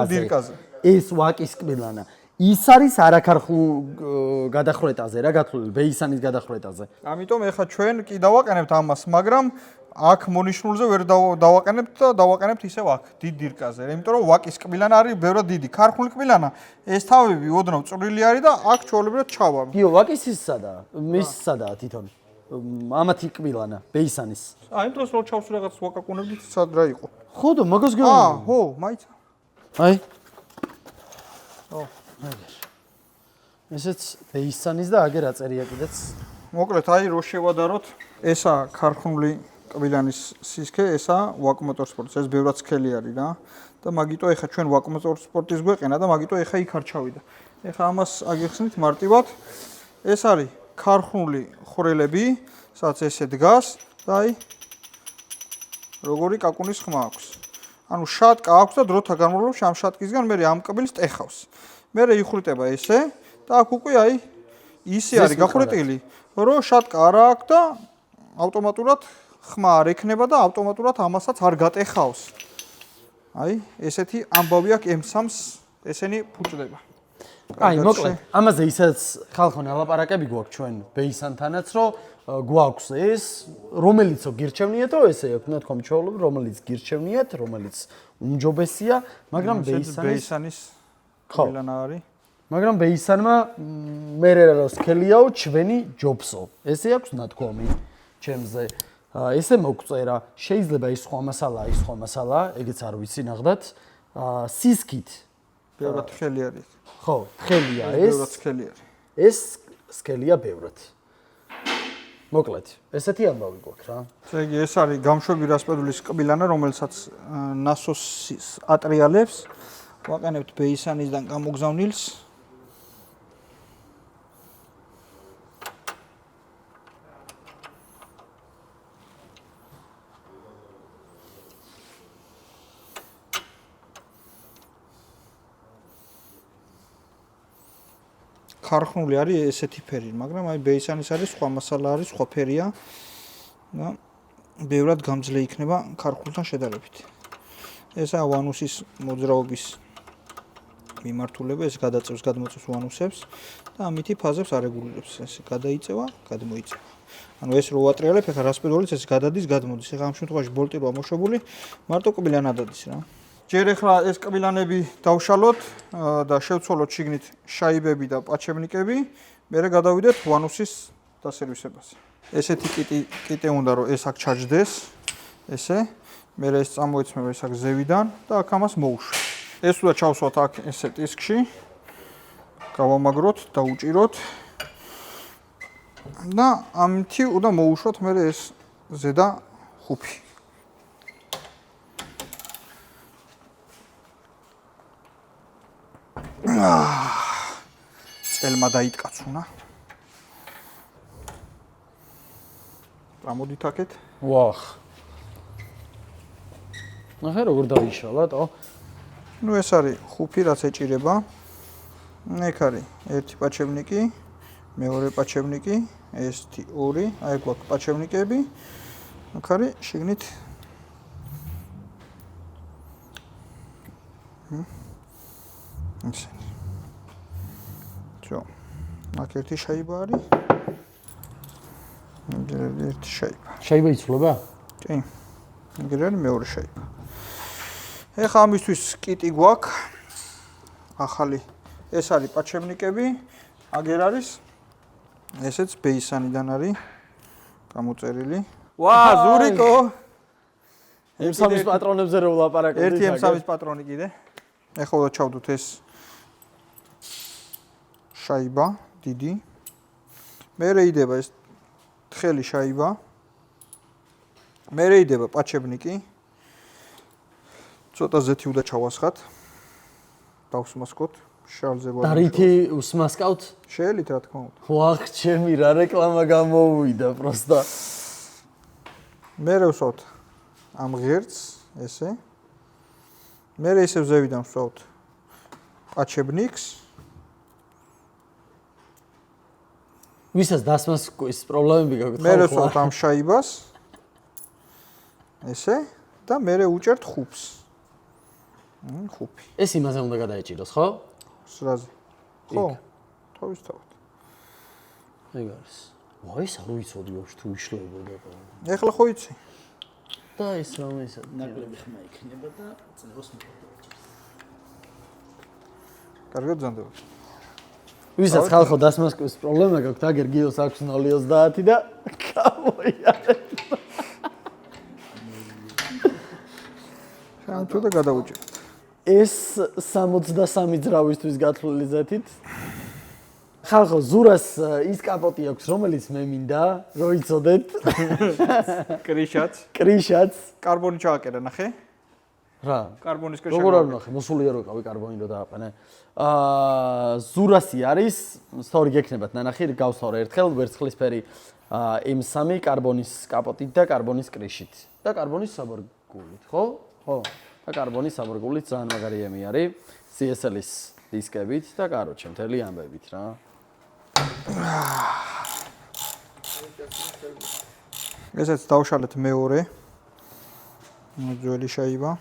დირკაზე ეს ვაკის კბილანა ის არის არაქარხნულ გადახრეტაზე რა გათვლილი ბეისანის გადახრეტაზე ამიტომ ეხლა ჩვენ კი დავაყენებთ ამას მაგრამ აქ მონიშნულზე ვერ დავაყენებთ და დავაყენებთ ისევ აქ დიდ დირკაზე იმიტომ რომ ვაკის კბილანა არის ბევრად დიდი ქარხნული კბილანა ეს თავები ოდნავ წვრილი არის და აქ ჩვეულებრივად ჩავა გიო ვაკის ის სადაა მის სადაა თვითონ ამათი კბილანა ბეისანის აი დროს რო ჩავს რაღაც ვაკაკუნებდით სად რა იყო ხო და მაგას გეუბნები ხო მაიცა აი ესეც ბეისანის და აგერ აწერია კიდეც მოკლედ აი რო შევადაროთ ესა ქარხნული კბილანის სისქე ესა ვაკმოტორ სპორტს ეს ბევრად სქელი არის რა და მაგიტო ეხა ჩვენ ვაკმოტორ სპორტის გვეყენა და მაგიტო ეხა იქ არ ჩავიდა ეხა ამას აგიხსნით მარტივად ეს არის ქარხნული ხვრელები სადაც ესე დგას და აი როგორი კაკუნის ხმა აქვს ანუ შატკა აქვს და დროთა განმავლობაში ამ შატკისგან მე ამ კბილს ტეხავს მე იხვრიტება ესე და აქ უკვე აი ისე არის გახვრეტილი რომ შატკა არა აქვს და ავტომატურად ხმა არ ექნება და ავტომატურად ამასაც არ გატეხავს. აი, ესეთი ამბავი აქვს M3-ს, ესენი ფუჭდება. აი, მოკლედ, ამაზე ისაც ხალხონ ალაპარაკები გვაქვს ჩვენ ბეისანთანაც, რომ გვაქვს ეს, რომელიცო გირჩევნიათო, ესე აქვს, უნდა თქვა მჩვეულობ, რომელიც გირჩევნიათ, რომელიც უმჯობესია, მაგრამ ბეისანის კბილანა არის. მაგრამ ბეისანმა მერე რა სქელიაო ჩვენი ჯობსო. ესე აქვს ნათქვამი ჩემზე. ესე მოგწერა. შეიძლება ის სხვა მასალა, ეგეც არ ვიცი ნახდათ. სისქით. ბევრად ხელი არის. ხო, თხელია ეს. ბევრად ხელი არის. ეს სქელია ბევრად. მოკლედ, ესეთი ამბავი გვაქვს რა. ესე იგი ეს არის გამშვები რასპედულის კბილანა, რომელსაც ნასოსის ატრიალებს. ვაყენებთ ბეისანისგან გამოგზავნილს. ხარხნული არის ესეთი ფერი, მაგრამ აი ბეისანის არის სხვა მასალა არის, სხვა ფერია და ბევრად გამძლე იქნება ხარხულთან შედარებით. ესაა ვანუსის მოძრაობის მიმართულება, ეს გადაწევს, გადმოწევს ვანუსებს და ამითი ფაზებს არეგულირებს. ეს გადაიწევა, გადმოიწევა. ანუ ეს რო ვატრიალებ, ეხლა რასპედულიც ეს გადადის, გადმოდის. ეხლა ამ შემთხვევაში ბოლტი როა მოშვებული, მარტო კბილანა დადის რა. ჯერ ეხლა ეს კბილანები დავშალოთ და შევცვალოთ შიგნით შაიბები და პაჩევნიკები, მერე გადავიდეთ ვანუსის დასერვისებაზე. ესეთი კიტი უნდა რომ ეს აქ ჩაჯდეს, ესე, მერე ეს წამოეცმება ეს აქ ზევიდან და აქ ამას მოუშვით. ეს უნდა ჩავსვათ აქ ესე დისკში. გავამაგროთ, დაუჭიროთ. და ამითი უნდა მოუშვათ მერე ეს ზედა ხუფი. წელმა დაიტკაცუნა. ამოდით აქეთ. ვახ. ნახე როგორ დაიშალათო. ნუ ეს არის ხუფი, რაც ეჭირება. ეგ არის ერთი პაჩევნიკი, მეორე პაჩევნიკი, ესეთი ორი, აი გვაქვს პაჩევნიკები. აქ არის შიგნით ისე. აქ ერთი შაიბა არის. ერთი შაიბა. შეიძლება იცვლება? კი. ეგრე არის მეორე შაიბა. ეხლა ამისთვის კიტი გვაქვს. ახალი ეს არის პაჩევნიკები. აგერ არის ესეც ბეისანიდან არის გამოწერილი. ვა, ზურიკო. M3-ის პატრონებზე რო ვლაპარაკობთ. ერთი M3-ის პატრონი კიდე. ეხლა უნდა ჩავდოთ ეს შაიბა დიდი. მერე იდება ეს თხელი შაიბა. მერე იდება პაჩევნიკი. ცოტა ზეთი უნდა ჩავასხათ. დავსმასკოთ შალზე ვარ. დარითი უსმასკავთ? შეიძლება რა თქმა უნდა. ვახ, ჩემი რა რეკლამა გამოვიდა პროსტა. მერე ვსვათ ამ ღერცს ესე. მერე ისევ ზევიდან ვსვათ პაჩევნიკს. ვისაც დასმას ის პრობლემები გაქვთ? მერე ვსვათ ამ შაიბას. ესე და მერე უჭერთ ხუფს. ხუფი. ეს იმაზე უნდა გადაეჭიროს, ხო? სრაზე. ხო. თავისთავად. ეგ არის. ვა, ეს არ ვიცოდი ვაფშე თუ იშლებოდა. ეხლა ხო იცი? და ეს რომ ისა ნაკლები ხმა იქნება და წნევას მოხდება. კარგად ზანდება. ვისაც ხალხო დასმასკვის პრობლემა გაქვთ, აგერ გიოს აქვს 0.30 და გამოიარეთ. შენ თუ და გადაუჭერთ. ეს 63 ძრავისთვის გათვლილი ზეთით. ხალხო, ზურას ის კაპოტი აქვს, რომელიც მე მინდა, რო იცოდეთ. კრიშაც. კრიშაც. კარბონი ჩააკერა, ნახე? რა? კარბონის კრიშა. როგორ არ ნახე, მოსული არ ვიყავი კარბონი რო დააყენე. ზურასი არის, სწორი გექნებათ ნანახი, გავსწორე ერთხელ ვერცხლისფერი M3 კარბონის კაპოტით და კარბონის კრიშით და კარბონის საბორგულით, ხო? ხო. და კარბონის საბორგულით ძალიან მაგარი ემი არის. CSL-ის დისკებით და კაროჩე მთელი ამბებით რა. ესეც დავშალეთ მეორე. ძველი შაიბა.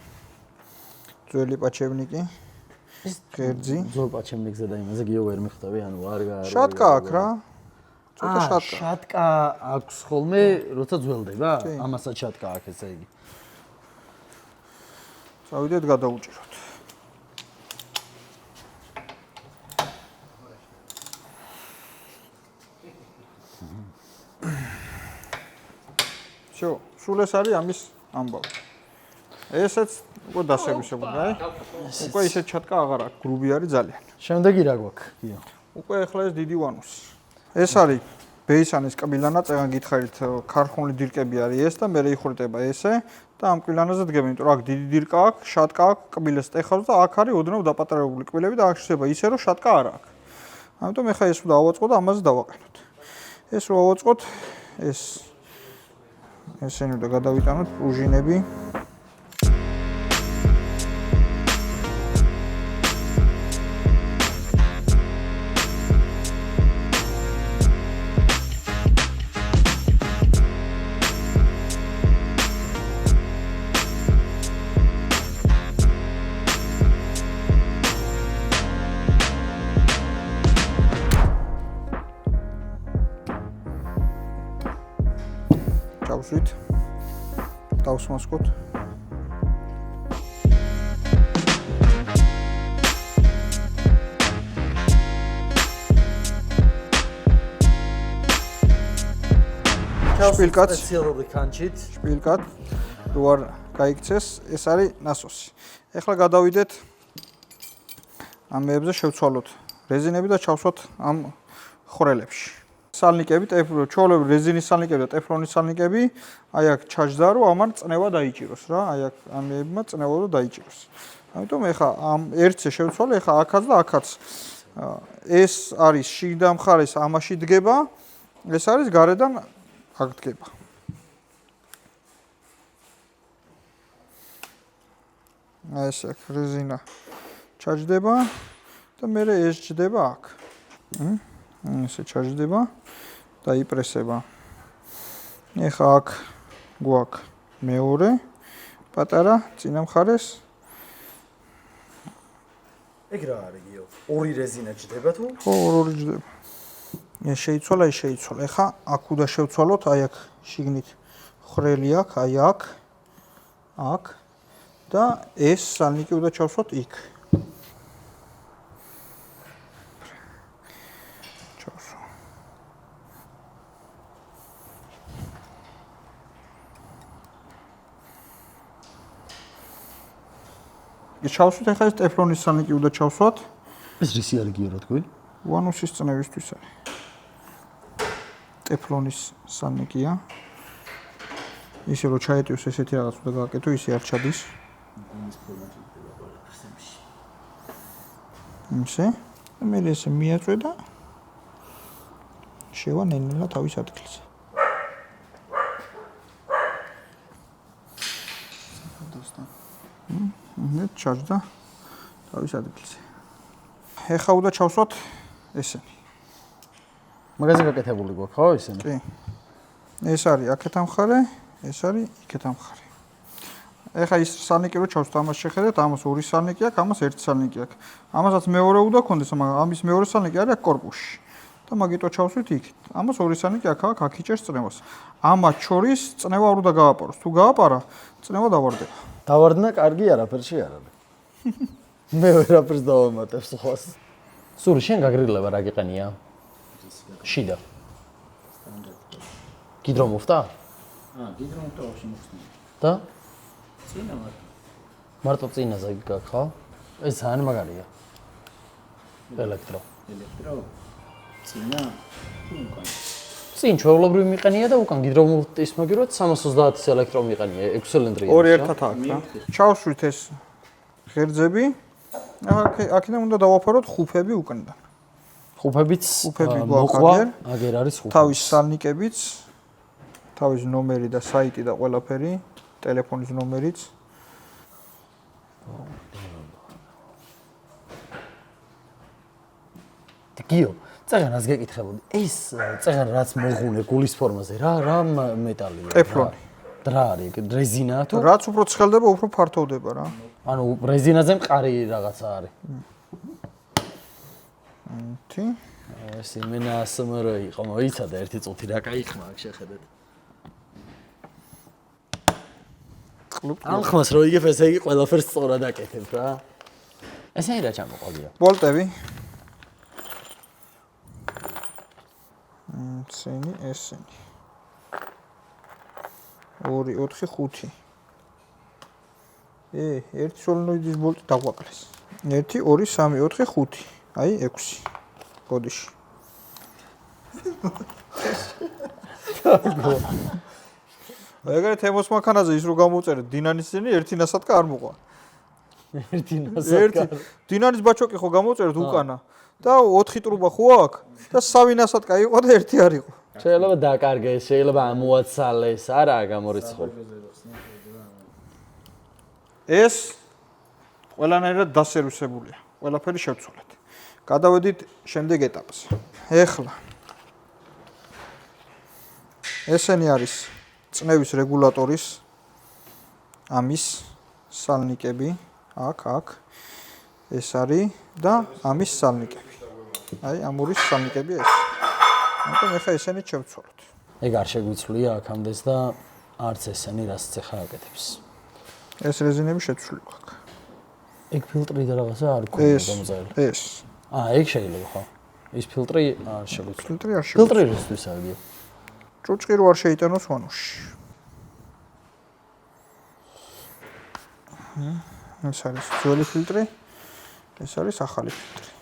ძველი პაჩევნიკი. ღერძი. ზოლ პაჩემნიკზე და იმაზე გიო ვერ მიხვდები, ანუ არ შატკა აქვს რა. ცოტა შატკა. შატკა აქვს ხოლმე, როცა ძველდება? ამასაც შატკა აქვს ესე იგი. წავიდეთ გადაუჭიროთ. всё, სულ ეს არის ამის ამბავი. ესეც უკვე დასერვისებული, აი. უკვე ისეთ ჩატკა აღარ აქვს, გრუბი არის ძალიან. შემდეგი რა გვაქვს? გიო. უკვე ახლა ეს დიდი ვანუსი. ეს არის ბეისანის კბილანა, წეგან გითხარით, ქარხნული დირკები არის ეს და მერე იხურიტება ესე და ამ კბილანაზე დგება, იმიტომ რომ აქ დიდი დირკა აქვს, შატკა აქვს, კბილეს ტეხავს და აქ არის ოდნავ დაპატარებული კბილები და აქ შეიძლება ისე რომ შატკა არ აქვს. ამიტომ ეხლა ეს უნდა ავაწყოთ და ამაზე დავაყენოთ. ეს რო ავაწყოთ, ესენი უნდა გადავიტანოთ პრუჟინები. ჩავსვით. დავსმასკოთ. შპილკაც სპეციალური კანჩით. შპილკად რო არ გაიქცეს, ეს არის ნასოსი. ეხლა გადავიდეთ ამ მეებზე შევცვალოთ რეზინები და ჩავსვათ ამ ხვრელებში. სალნიკები, ჩვეულებრივი რეზინის სალნიკები და ტეფლონის სალნიკები, აი აქ ჩაჯდა რომ ამან წნევა დაიჭიროს რა, აი აქ ამ მეებმა წნევა და დაიჭიროს. ამიტომ ეხლა ამ ერთზე შევცვალე, ეხლა აქაც და აქაც ეს არის შიგდა მხარეს ამაში დგება, ეს არის გარედან აქ დგება. აი ეს აქ რეზინა ჩაჯდება და მერე ეს ჯდება აქ. ესე ჩაჯდება და იპრესება. ეხლა აქ გვაქვს მეორე პატარა წინა მხარეს. ეგ რა არის გიო? ორი რეზინა ჯდება თუ? ხო, ორი ჯდება. ეს შეიცვალა, ეს შეიცვალა. ეხლა აქ უნდა შევცვალოთ, აი აქ შიგნით ხვრელი აქვს, აი აქ. აქ და ეს სალნიკი უნდა ჩავსვათ იქ. ჩავსვით ახლა ეს ტეფლონის სალნიკი უნდა ჩავსვათ. ეს რისი არის გიო რა თქვი? ვანუსის წნევისთვის არის. ტეფლონის სალნიკია. ისე რომ ჩაეტიოს ესეთი რაღაც უნდა გააკეთო, ისე არ ჩადის. ისე. მე ესე მიაწვე და შევანენელა თავის ადგილზე. მე ჩაჯდა თავის ადგილზე. ეხლა უნდა ჩავსვათ ესენი. მაგაზე გაკეთებული გვაქვს ხო ესენი? კი. ეს არის აქეთ ამხარე, ეს არის იქეთ ამხარე. ეხლა ის სალნიკი რო ჩავსვათ, ამას შეხედეთ, ამას ორი სალნიკი აქვს, ამას ერთი სალნიკი აქვს. ამასაც მეორე უნდა კონდეს, მაგრამ ამის მეორე სალნიკი არის აქ კორპუსში. და მაგიტო ჩავსვით იქით. ამას ორი სალნიკი აქვს, აქ იჭერს წნევას. ამათ შორის წნევა არ უნდა გააპაროს. თუ გააპარა, წნევა დავარდება. დავარდნა კარგი არაფერში არ არის. მე ვერაფერს დავამატებ სხვას. სულ შენ გაგრილება რა გიყენია? შიდა. გიდრომოფტა? გიდრომოფტა ვაფშე მოხსნა. და? წინა მარტო. მარტო წინაზე გაქვს ხო? ეს ძალიან მაგარია. ელექტრო. წინა უკან. წინ ჩვეულებრივი მიყენია და უკან გიდრომოფტის მაგიროთ 330-ის ელექტრო მიყენია 6 ცილინდრია. ორი ერთად აქვს რა. ჩავსვით ეს ღერძები. აქედან უნდა დავაფაროთ ხუფები უკანდან. ხუფებიც მოყვა, აგერ არის ხუფი. თავის სალნიკებიც, თავის ნომერი და საიტი და ყველაფერი, ტელეფონის ნომერიც. გიო, წეგანას გეკითხებოდი. ეს წეგან რაც მოღუნე გულის ფორმაზე, რა მეტალია? ტეფლონი. რა არის? რეზინა თუ? რაც უფრო ცხელდება, უფრო ფართოვდება რა. ანუ რეზინაზე მყარი რაღაცა არის. თი? ეს იმენა ASMR იყო, მოიცადა ერთი წუთი რა кай ხმა აქ შეხედეთ. ამ ხმას რო იგებ, ესე იგი ყველაფერს სწორად აკეთებ რა. ესე რა ჩამოყალია? ბოლტები. ესენი. 2 4 5 ერთი სოლენოიდის ბოლტი დაგვაკლეს 1 2 3 4 5 აი 6 გოდიში ეგრეთ ემოს მანქანაზე ის რო გამოწერეთ დინანის წინი ერთი ნასატკა არ მოყვა ერთი ნასატკა დინანის ბაჩოკი ხო გამოწერეთ უკანა და 4 ტრუბა ხო აქვს და სავი ნასატკა იყო და ერთი არ იყო შეიძლება დაკარგეს შეიძლება ამოაცალეს არაა გამორიცხული ეს ყველანაირად დასერვისებულია ყველაფერი შევცვლეთ გადავედით შემდეგ ეტაპზე ეხლა ესენი არის წნევის რეგულატორის ამის სალნიკები აქ ეს არის და ამის სალნიკები აი ამურის სალნიკები ეს ამიტომ ეხლა ესენი შევცვლოთ ეგ არ შეგვიცვლია აქამდეც და არც ესენი რაც ეხა აკეთებს ეს რეზინები შეცვლილი აქვს ეგ ფილტრი და რაღაცა არ გქონდა გამოწერილი ეს ეგ შეიძლება ხო ის ფილტრი არ შეგვიცვლა ფილტრი არ შეგვიცვლა ფილტრი რისთვის არგია ჭუჭყი რო არ შეიტანოს ვანუში ეს არის ძველი ფილტრი ეს არის ახალი ფილტრი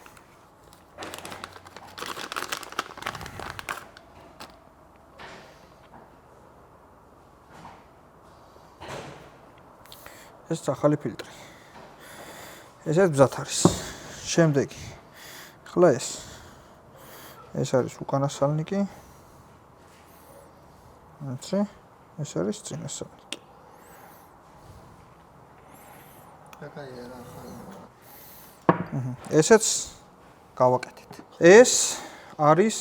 ეს ახალი ფილტრი ესეც ბზად არის შემდეგი ხლა ეს არის უკანა სალნიკი ეს არის წინა სალნიკი ესეც გავაკეთეთ ეს არის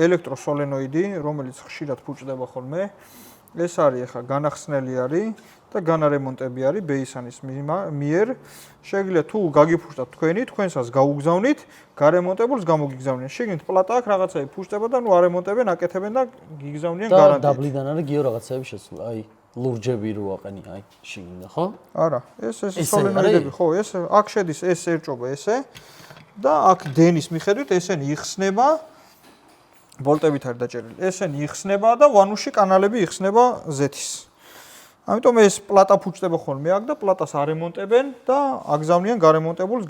ელექტროსოლენოიდი რომელიც ხშირად ფუჭდება ხოლმე ეს არის ახლა განახსნელი არის და განარემონტები არის ბეისანის მიერ შეგიძლიათ თუ გაგიფუშტათ თქვენსაც გაუგზავნით გარემონტებულს გამოგიგზავნიან შეგნით პლატა აქვს რაღაცები ფუშტება და ნუ არემონტებენ აკეთებენ და გიგზავნიან გარანტიით და დაბლიდან არის გიო რაღაცები შეცვლა აი ლურჯები რო აყენია აი შიგნიდან ხო არა ეს სოლენოიდები ხო ეს აქ შედის ეს ერჭობა ესე და აქ დენის მიხედვით ესენი იხსნება ბოლტებით არის დაჭერილი ესენი იხსნება და ვანუში კანალები იხსნება ზეთის ამიტომ ეს პლატა ფუჭდება ხოლმე აქ და პლატას არემონტებენ და აგზავნიან გარემონტებულს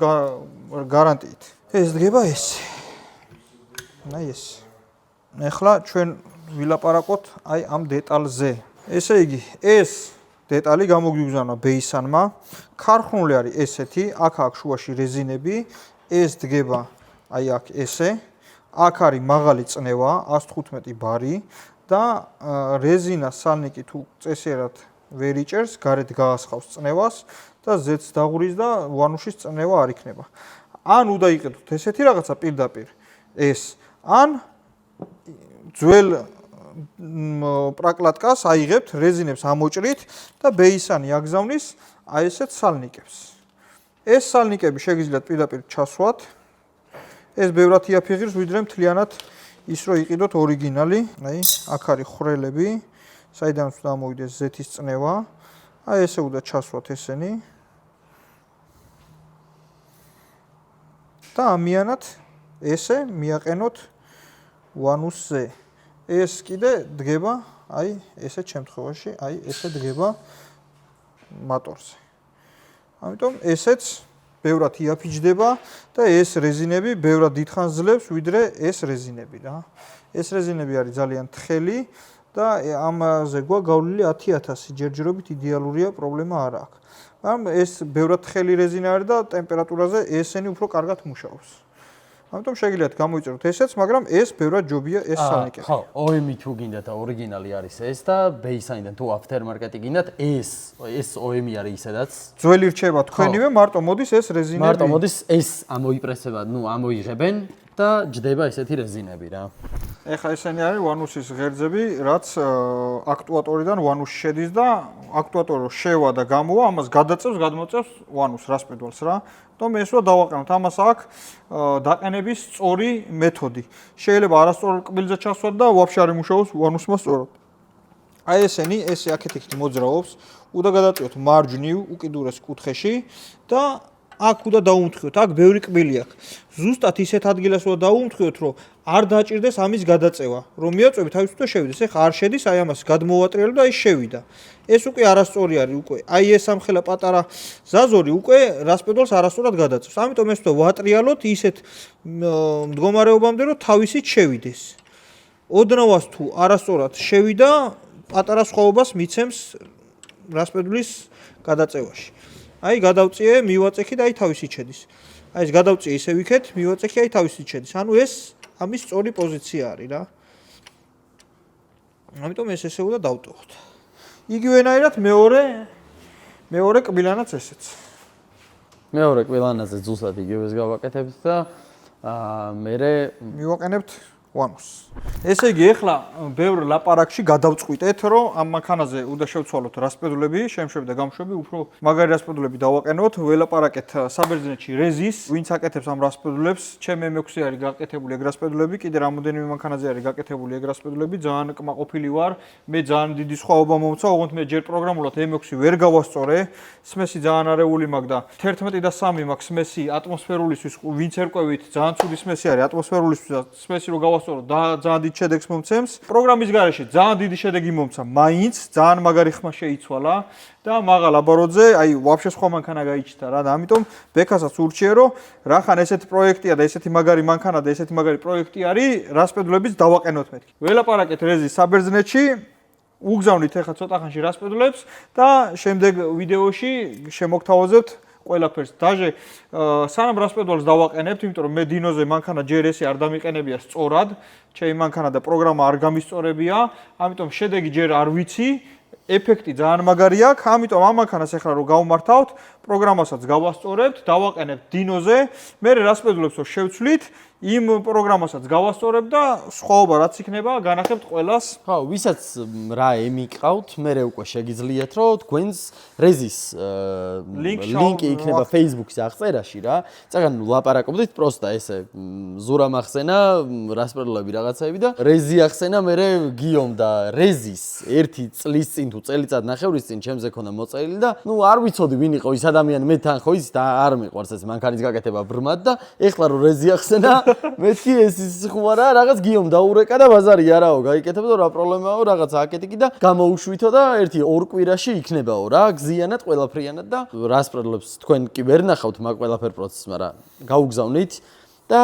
გარანტიით ეს დგება ესე აი ეს ეხლა ჩვენ ვილაპარაკოთ აი ამ დეტალზე ესე იგი ეს დეტალი გამოგვიგზავნა ბეისანმა ქარხნული არის ესეთი აქ აქვს შუაში რეზინები ეს დგება აი აქ ესე აქ არის მაღალი წნევა 115 ბარი და რეზინა სალნიკი თუ წესიერად ვერ იჭერს გარეთ გაასხავს წნევას და ზეთს დაღურის და ვანუშის წნევა არ იქნება ან უნდა იყიდოთ ესეთი რაღაცა პირდაპირ ეს ან ძველ პრაკლატკას აიღებთ რეზინებს ამოჭრით და ბეისანი აგზავნის აი ესეთ სალნიკებს ეს სალნიკები შეგიძლიათ პირდაპირ ჩასვათ ეს ბევრად იაფიღებს ვიდრე მთლიანად ის რო იყიდოთ ორიგინალი აი აქ არის ხვრელები საიდანაც დამოვიდეს ზეთის წნევა აი ესე უნდა ჩასვათ ესენი და ამიანად ესე მიაყენოთ ვანუსზე ეს კიდე დგება აი ესეთ შემთხვევაში აი ესე დგება მოტორზე ამიტომ ესეც ბევრად იაფიჯდება და ეს რეზინები ბევრად დიდხანს ძლებს ვიდრე ეს რეზინები რა ეს რეზინები არის ძალიან თხელი და ამაზე გვაგავლილი 10000 ჯერჯერობით იდეალურია პრობლემა არ აქვს მაგრამ ეს ბევრად თხელი რეზინა არის და ტემპერატურაზე ესენი უფრო კარგად მუშაობს ამიტომ შეგიძლიათ გამოიწეროთ ესეც მაგრამ ეს ბევრად ჯობია ეს სალნიკები ხო OEM თუ გინდათ ORIGINALi არის ეს და ბეისანიდან თუ aftermarket-ი გინდათ ეს OEM არის ისედაც ძველი რჩება თქვენივე მარტო მოდის ეს რეზინები მარტო მოდის ეს ამოიპრესება ნუ ამოიღებენ და ჯდება ესეთი რეზინები რა ეხლა ესენი არის ვანუსის ღერძები რაც აქტუატორიდან ვანუსში შედის და აქტუატორი შევა და გამოვა ამას გადაწევს გადმოწევს ვანუს რასპედვალს რა თუმცა ესვა დავაყენოთ ამას აქვს დაყენების სწორი მეთოდი შეიძლება არასწორ კბილზე ჩასვათ და ვაფშე არ იმუშაოს ვანუსმა სწორად აი ესენი ესე აქეთ-იქით მოძრაობს უნდა გადაწევთ მარჯვნივ უკიდურეს კუთხეში და აქ უნდა დაუმთხიოთ, აქ ბევრი კბილი აქვს. ზუსტად ისეთ ადგილას უნდა დაუმთხიოთ, რომ არ დაჭირდეს ამის გადაწევა, რომ მიაწვევი თავისუფლად შევიდეს. ეხლა არ შედის, აი ამას გადმოვატრიალებ და აი შევიდა. ეს უკვე არასწორი არის უკვე. აი ეს ამხელა პატარა ზაზორი უკვე რასპედალს არასწორად გადაწევს. ამიტომ ეს თქო ვატრიალოთ ისეთ მდგომარეობამდე, რომ თავისით შევიდეს. ოდნავას თუ არასწორად შევიდა, პატარა სხვაობას მიცემს რასპედულის გადაწევაში. აი გადავწიე, მივაწექი და აი თავისით შედის. აი ეს გადავწიე ისე ვიქეთ, მივაწექი აი თავისით შედის. ანუ ეს ამის სწორი პოზიცია არის რა. ამიტომ ეს ესე უნდა დავტოვოთ. იგივენაირად მეორე კბილანაც ესეც. მეორე კბილანაზე ზუსტად იგივეს გავაკეთებთ და მერე მივაყენებთ ვანოს. ესე იგი, ეხლა ბევრ ლაპარაკში გადავწყვიტეთ, რომ ამ მანქანაზე უნდა შევცვალოთ რასპედულები, შემშვები და გამშვები, უფრო მაგარი რასპედულები დავაყენოთ, ველაპარაკეთ საბერძნეთში რეზის, ვინც აკეთებს ამ რასპედულებს, ჩემი M6-ი არის გაკეთებული ეგ რასპედულები, კიდე რამოდენიმე მანქანაზე არის გაკეთებული ეგ რასპედულები, ძალიან კმაყოფილი ვარ, მე ძალიან დიდი სხვაობა მომცა, ოღონდ მე ჯერ პროგრამულად M6-ი ვერ გავასწორე, სმესი ძალიან არეული მაქვს და 11 და 3 მაქვს სმესი ატმოსფერულისთვის, ვინც ერკვევით, ძალიან ცუდი სმესი არის ატმოსფერულისთვის და სმესი რო გავასწორო და ძალიან დიდ შედეგს მომცემს. პროგრამის გარეშე ძალიან დიდი შედეგი მომცა, მაინც ძალიან მაგარი ხმა შეიცვალა და მაღალ აბაროძე, აი ვაფშე სხვა მანქანა გაიჩნდა რა და ამიტომ ბექასაც ურჩიე რომ რახან ესეთი პროექტია და ესეთი მაგარი მანქანა და ესეთი მაგარი პროექტი არის, რასპედულებს დავაყენოთ მეთქი. ველაპარაკეთ რეზის საბერძნეთში, უგზავნით ახლა ცოტა ხანში რასპედულებს და შემდეგ ვიდეოში შემოგთავაზებთ ყველაფერს. დაჟე სანამ რასპედულს დავაყენებთ, იმიტომ რომ მე დინოზე მანქანა ჯერ ესე არ დამიყენებია სწორად, ჩემი მანქანა და პროგრამა არ გამისწორებია, ამიტომ შედეგი ჯერ არ ვიცი, ეფექტი ძალიან მაგარი აქვს, ამიტომ ამ მანქანას ახლა რომ გავმართავთ, პროგრამასაც გავასწორებთ, დავაყენებთ დინოზე, მე რასპედულებს რო შევცვლით, იმ პროგრამასაც გავასწორებ და სხვაობა რაც იქნება, განახებთ ყველას. ხო, ვისაც რა ემიყავთ, მე უკვე შეგიძლიათ, რომ თქვენს რეზის ლინკი იქნება Facebook-ის აღწერაში რა. წაგან ლაპარაკობდით პროსტა ესე ზურა მახსენა, რასპედულები რაღაცები და რეზი ახსენა, მე გიომ და რეზის 1 წლის წინ თუ წელიწად ნახევრის წინ ჩემზე ქონდა მოწერილი და ნუ არ ვიცოდი ვინ იყო ის ადამიანი, მე თან ხო ის და არ მიყვარს ეს მანქანის გაკეთება ბრმად და ეხლა რომ რეზი ახსენა მეთქი ეს ხوارა რაღაც გიომ დაურეკა და ბაზარი არაო გაიკეთებდო რა პრობლემაო რაღაც აკეთიკი და გამოუშვითო და 1-2 კვირაში იქნებაო რა გზიანად ყველაფრიანად და რასპედულებს თქვენ კი ვერ ნახავთ მაგ ყველაფერ პროცესს, მაგრამ გაუგზავნით და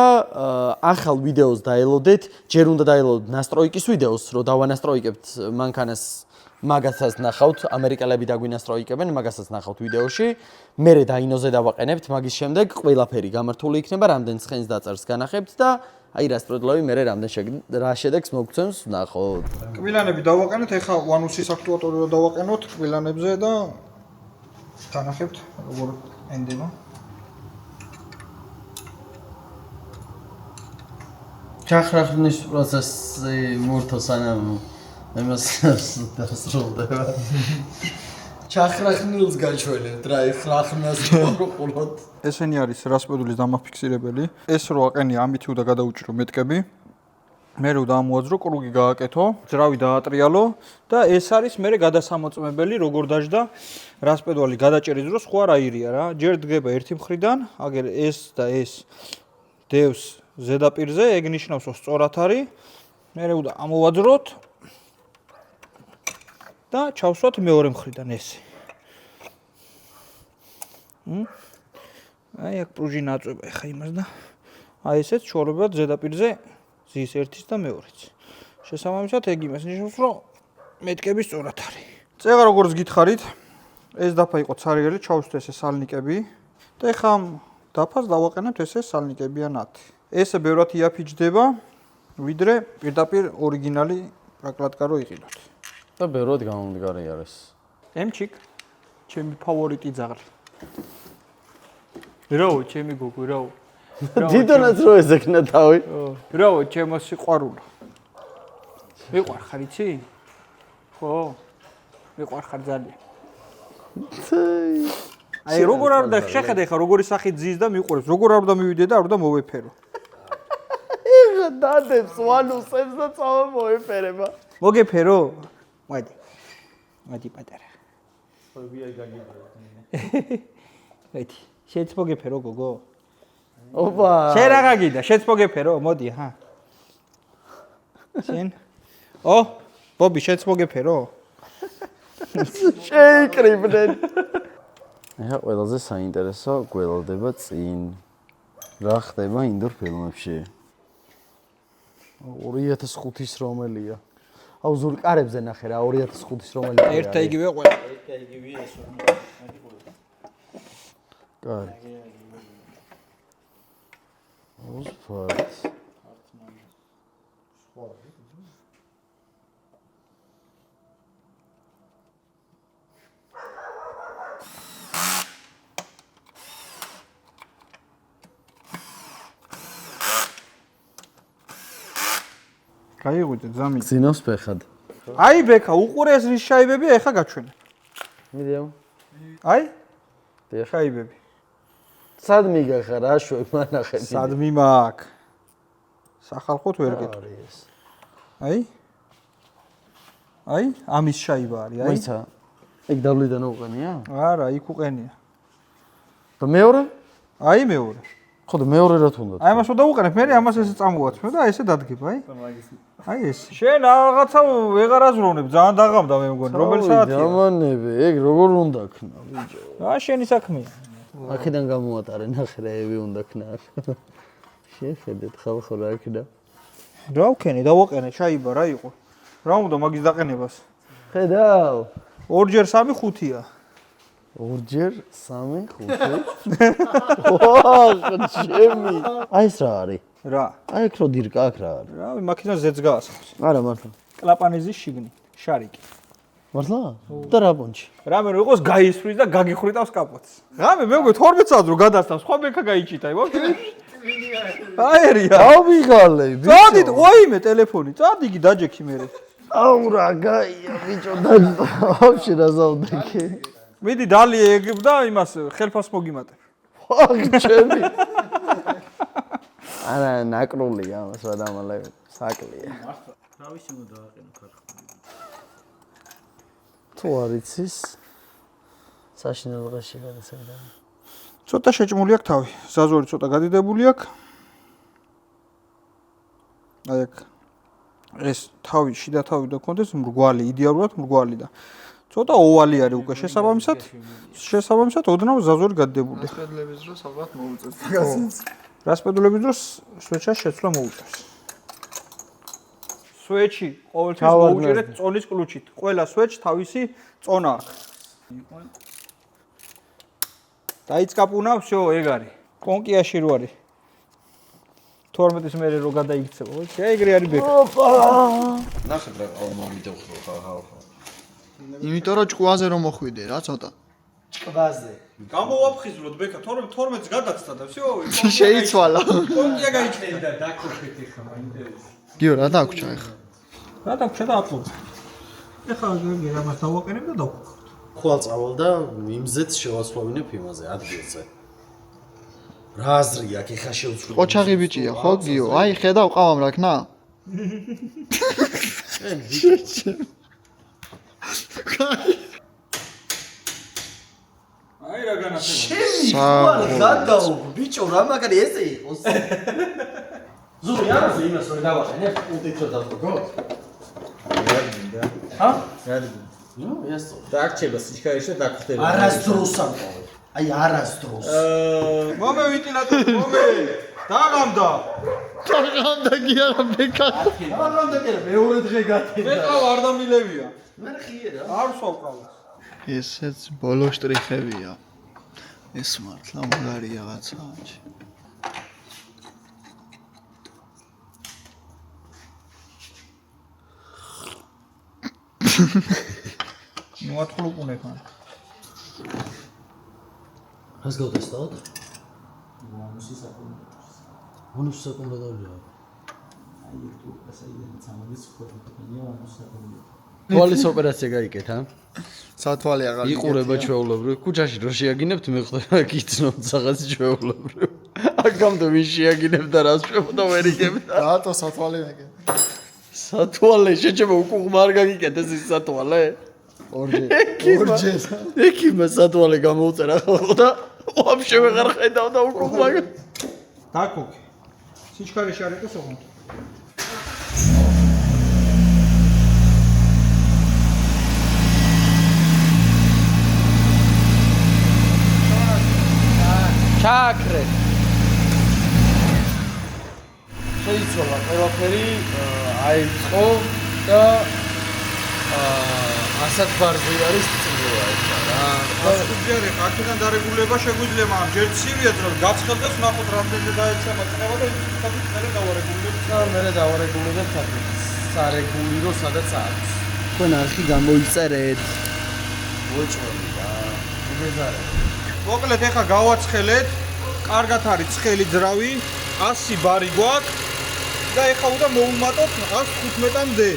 ახალ ვიდეოს დაელოდეთ, ჯერ უნდა დაელოდოთ ნასტროიკის ვიდეოს, რომ დავანასტროიკებთ მანქანას მაგასაც ნახავთ, ამერიკელები დაგვინასტროიკებენ, მაგასაც ნახავთ ვიდეოში. მერე დაინოზე დავაყენებთ, მაგის შემდეგ ყველაფერი გამართული იქნება, რამდენ ცხენს დაწერს განახებთ და აი რასპედულები მერე რამდენ რა შედეგს მოგცემს, ნახოთ. კბილანები დავაყენოთ, ეხლა ვანუსის აქტუატორი რო დავაყენოთ კბილანებზე და განახებთ როგორ ენდება. ჩახრახნის პროცესი მურთო სანამ იმას დასრულდება. ჩახრახნილს გაჩვენებთ რა, ხრახნას მოყოლოთ. ესენი არის რასპედულის დამაფიქსირებელი. ეს რო აყენია ამით უნდა გადაუჭირო მეტკები. მე რო დამოაძრო, კრუგი გააკეთო, ძრავი დაატრიალო და ეს არის მე გადასამოწმებელი, როგორ დაждდა რასპედული გადაჭერის დროს სხვა რა ირია რა. ჯერ დგება ერთი მხრიდან, აგერ ეს და ეს დევს ზედაპირზე, ეგ ნიშნავს რომ სწორად არის. მე უნდა ამოვაძროთ და ჩავსვათ მეორე მხრიდან ესე. აი აქ პრუჟინა აწვება ახლა იმას და აი ესეც შორებად ზედაპირზე ზის ერთის და მეორეც. შესაბამისად ეგ იმას ნიშნავს რომ მეტკები სწორად არის. წეღა როგორც გითხარით, ეს დაფა იყო ცარიელი, ჩავსვით ესე სალნიკები და ახლა ამ დაფას დავაყენებთ ესე სალნიკებიანათი. ესე ბევრად იაფიჯდება, ვიდრე პირდაპირ ორიგინალი პრაკლატკა რო იყიდოთ. და ბევრად გამომდგარი არის. ემჩიკ, ჩემი ფავორიტი ძაღლი. რაო, ჩემი გოგო, რაო. დიდონაც რო ეზექნა თავი. რაო, ჩემო სიყვარულო. მიყვარხარ იცი? ხო. მიყვარხარ ძალიან. აი როგორ არ უნდა შეხედე ხა როგორი სახით ზის და მიყურებს, როგორ არ უნდა მივიდე და არ უნდა მოვეფერო. ეხა დადებს ვანუსებს და წავა მოეფერება. მოგეფერო? მოდი. მოდი პატარა. ხოებია გაგიბრეთ. ეითი, შეც მოგეფერო გოგო? ოპა. შენ რა გაგიდა? შეც მოგეფერო? მოდი, ჰა. შენ? ო, ბობი, შეც მოგეფერო? შეიკრიბნენ. ეხა ყველაზე საინტერესო გველოდება წინ. რა ხდება ინდორ ფილმებში? 2005-ის რომელია? აუ ზურკარებზე ნახე რა 2005-ის რომელია. ერთ იგივე ყველა. ერთ იგივე ეს. კარი. ოსფარც. გაიღვიძე ძამი. ძინავს ფეხად. აი ბექა, უყურე ეს რის შაიბებია, ეხა გაჩვენე. მიდიო. აი? დიახ. შაიბები. სად მიგახარ რა შვებ მანახები. სად მიმაქ? სახალხოთ ვერ გეტყვი. აი? აი, ამის შაიბა არის, აი. მოიცა. ეგ დავლიდან უყენია? არა, იქ უყენია. და მეორე? აი მეორე. ხო და მეორე რა თუნდა? აი ამას უნდა უყენებ, მე ამას ესე წამოვაცმე და ესე დადგება, აი. აი ეს. შენ რაღაცა ვეღარ აზროვნებ, ძალიან დაღამდა მე მგონი, რომელი საათია? დამანები, ეგ როგორ უნდა ქნა, ბიჭო? რა შენი საქმეა? აქედან გამოატარე, ნახე რა ევი უნდა ქნა. შეხედეთ ხალხო რა ქნა. რა ვქენი, დავაყენე, შაიბა რა იყო? რა უნდა მაგის დაყენებას? ხედავ. 2-ჯერ 3 5-ია. 2-ჯერ 3 5. ოღ, ჩემი. აი ეს რა არის? რა? აი ეგ რო დირკა აქ რა არის? რა, მაქინა ზეც გაასხავს. არა მართლა. კლაპანეზის შიგნი, შარიკი. მართლა? და რა პონჩი? რამე რო იყოს გაისვრის და გაგიხრიტავს კაპოტს. რამე მე მგონი 12 საათს რო გადასტავს, ხო მექა გაიჭიტა, ვაფშე. აერია. ავიღალე, ბიჭო. წადით, ოიმე ტელეფონი, წადი იგი დაჯექი მე. აუ რა გაია, ბიჭო, და ვაფშე რა ზავდექი. მიდი დალი ეგებ და იმას ხელფას მოგიმატებ. ვაღ ჩემი. არა, ნაკრულია ამას რა დამალე, საკლია. თავისი უნდა დააყენო ქარხნები. თუ არ იცის საშინელ დღეში გადასაგდა. ცოტა შეჭმული აქვს თავი, ზაზორი ცოტა გადიდებული აქვს. აი აქ ეს თავი, შიდა თავი და კონდეს მრგვალი, იდეალურად მრგვალი და ცოტა ოვალი არის უკვე შესაბამისად ოდნავ ზაზორი გადიდებული. რასპედლების დროს ალბათ მოუწევს მაგასაც. რასპედლების დროს სვეჩას შეცვლა მოუწევს. სვეჩი ყოველთვის მოუჭერეთ წონის კლუჩით. ყველა სვეჩ თავისი წონა აქვს. დაიწყაპუნა, всё, ეგ არის. კონკიაში რო არის. 12-ის მერე რო გადაიქცევა, ეგრე არის ბექა. ნახეთ რა ყავა მომიდევ ხალხო. იმიტომ რომ ჭკუაზე რომ მოხვიდე რა ცოტა. ჭკბაზე. გამოვაფხიზროთ ბექა, 12-ს გადაცდა და всё, შეიცვალა. კონკია გაიჭრა. და დაკოხეთ ახლა მაინტერესებს. გიო რა დაგვრჩა ახლა? რა დაგვრჩა და აპლოდ. ეხლა ამას დავაყენებ და დავკავ. ხვალ წავალ და იმზეც შევასვლავინებ იმაზე ადგილზე. რა აზრი აქვს ეხა შევცვლი. ყოჩაღი ბიჭია ხო გიო? აი ხედავ ყავამ რა ქნა? აი რა განათება. გადაუ ბიჭო რა მაგარი ესე იყოს. ზური არაზე იმას რომ დავაყენებ პუნქტით რომ დავდგო. ჰა? ნუ ესო. დაგჭება სიჩქარეში და დაგხვდება. არასდროს ამყავ. აი არასდროს. მომე ვენტილატორი, მომე. დაღამდა. დაღამდა გია რა ბეკა. აღამდა კი მეორე დღე გათენდა. მე ყავა არ დამილევია. მე ხიერა. არ სვავ ყავას. ესეც ბოლო შტრიხებია. ეს მართლა მაგარი რაღაცაა. ნუ ათქლუკუნე ხან. რას გავდესტავთ? მონუსის აკუმულატორია. თვალის ოპერაცია გაიკეთა? სათვალე აღარ იყურება ჩვეულებრივ. ქუჩაში რო შეაგინებთ, მე ხდება გიცნობ რაღაც ჩვეულებრივ. აქამდე ვინ შეაგინებდა რას ჩვეულებრივ ვერ იგებდა. რატო სათვალე მეკე? სათვალე შეჭება უკუღმა არ გაგიკეთეს ის სათვალე? ორჯერ. ეკიმა სათვალე გამოუწერა ხო და ვაფშე ვეღარ ხედავ და უკუღმა. დაკოქე. სიჩქარეში არ იყოს ოღონდ. მოცოლა ყველაფერი აიწყო და ასად ბარზი არის წილოა ეხლა რა. ხუთჯერ აქედან დარეგულება შეგვიძლია, მაგრამ ჯერ ცივია რომ გაცხელდეს, ნახოთ რამდენზე დაეცა მოწნევა და ის მერე დავარეგულებ. და მერე დავარეგულებ სარეგულირო სადაც აქვს. თქვენ არხი გამოიწერეთ. მოჭრები რა. უბეზარე. მოკლედ ეხა გავაცხელეთ. კარგად არის ცხელი ძრავი, 100 ბარი გვაქვს და ეხა უნდა მოუმატოთ 115-მდე.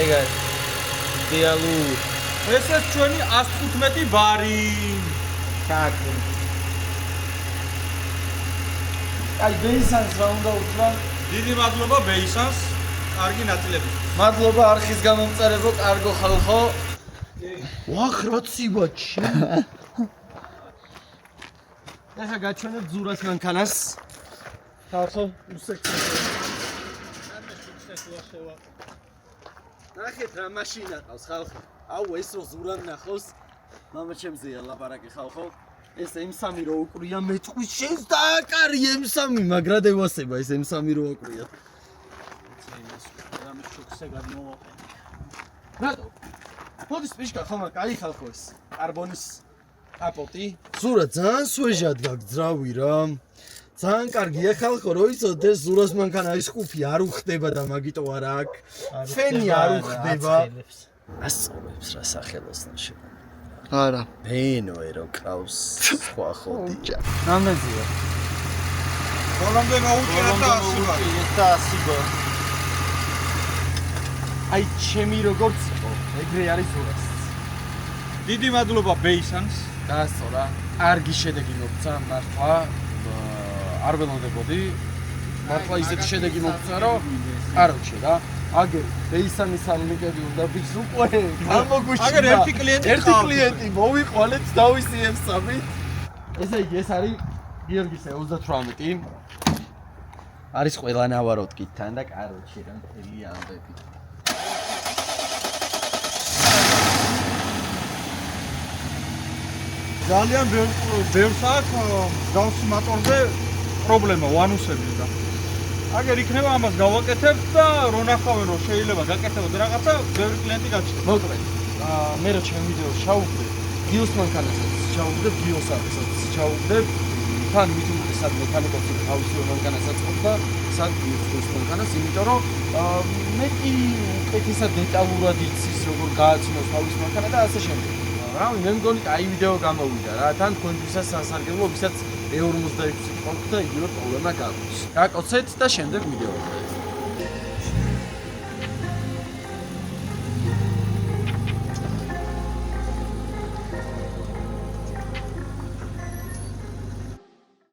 ეგა დიალუ ესეც ჩვენი 115 ბარი. ჩაკი აი ბეისანს რა უნდა უთხრა დიდი მადლობა ბეისანს, კარგი ნაწილები. მადლობა არხის გამომწერებო, კარგო ხალხო. ვახ რა ცივაჩი. ეხა გაჩვენებ ძურას მანქანას. ხალხო, ნახეთ რა მაშინა ყავს ხალხო. აუ ეს რო ზურა ნახოს. მამა ჩემზეა ლაპარაკი ხალხო. ეს M3 რო უკრია მეტყვის შენს დააკარია M3, მაგრად ევასება ეს M3 რო უკრია. რამე შოქსე გადმოვაყენე. რატო? მოდის პიშკა ხომა, კაი ხალხო ეს. კარბონის კაპოტი. ზურა ძალიან სვეჟად გაგძრავი რა. ძალიან კარგია ხალხო, რო იცოდეთ ეს ზურას მანქანა ის ხუფი არ უხდება და მაგიტო არა აქ. ფენი არ უხდება. ასწავლებს რა სახელოსნოში. არა. ბენოე რო ყავს სხვა ხოდი. ნამდვილია ბოლომდე მოუჭირა და 100 ბარი. და 100 ბარი აი ჩემი როგორც იყო ეგრე არის ზურას დიდი მადლობა ბეისანს. დაასწორა. კარგი შედეგი მოგცა მართლა. არ ველოდებოდი. მართლა ისეთი შედეგი მოგცა რომ კაროჩე რა. აგერ ბეისანის სამნიკები უნდა ბიჭს უკვე გამოგუშინა. აგერ ერთი კლიენტი მოვიყვალეთ დავისი M3. ესე იგი ეს არის გიორგის 38. არის ყველა ნავაროტკითთან და კაროჩე რა მთელი ამბები. ძალიან ბევრს აქვს გავსი მოტორზე პრობლემა ვანუსები და აგერ იქნება ამას გავაკეთებ და რო ნახავენ რომ შეიძლება გაკეთებოდ რაღაცა ბევრი კლიენტი გაჩნდება. მოკლედ მე რო ჩემ ვიდეოს ჩაუგდებ გიოს მანქანასაც ჩაუგდებ გიოსასაც ჩაუგდებ თან მით უმეტესად მექანიკოსი თავისი მანქანასაც ყოფდა სად გიოს მანქანას იმიტომ რომ მეტი უკეთესად დეტალურად იცის როგორ გააცნოს თავის მანქანა და ასე შემდეგ. რა მე მგონი აი ვიდეო გამოვიდა რა თან თქვენთვისაც სასარგებლო ვისაც E46 ყავთ და იგივე პრობლემა გაქვს. გაკოცეთ და შემდეგ ვიდეო.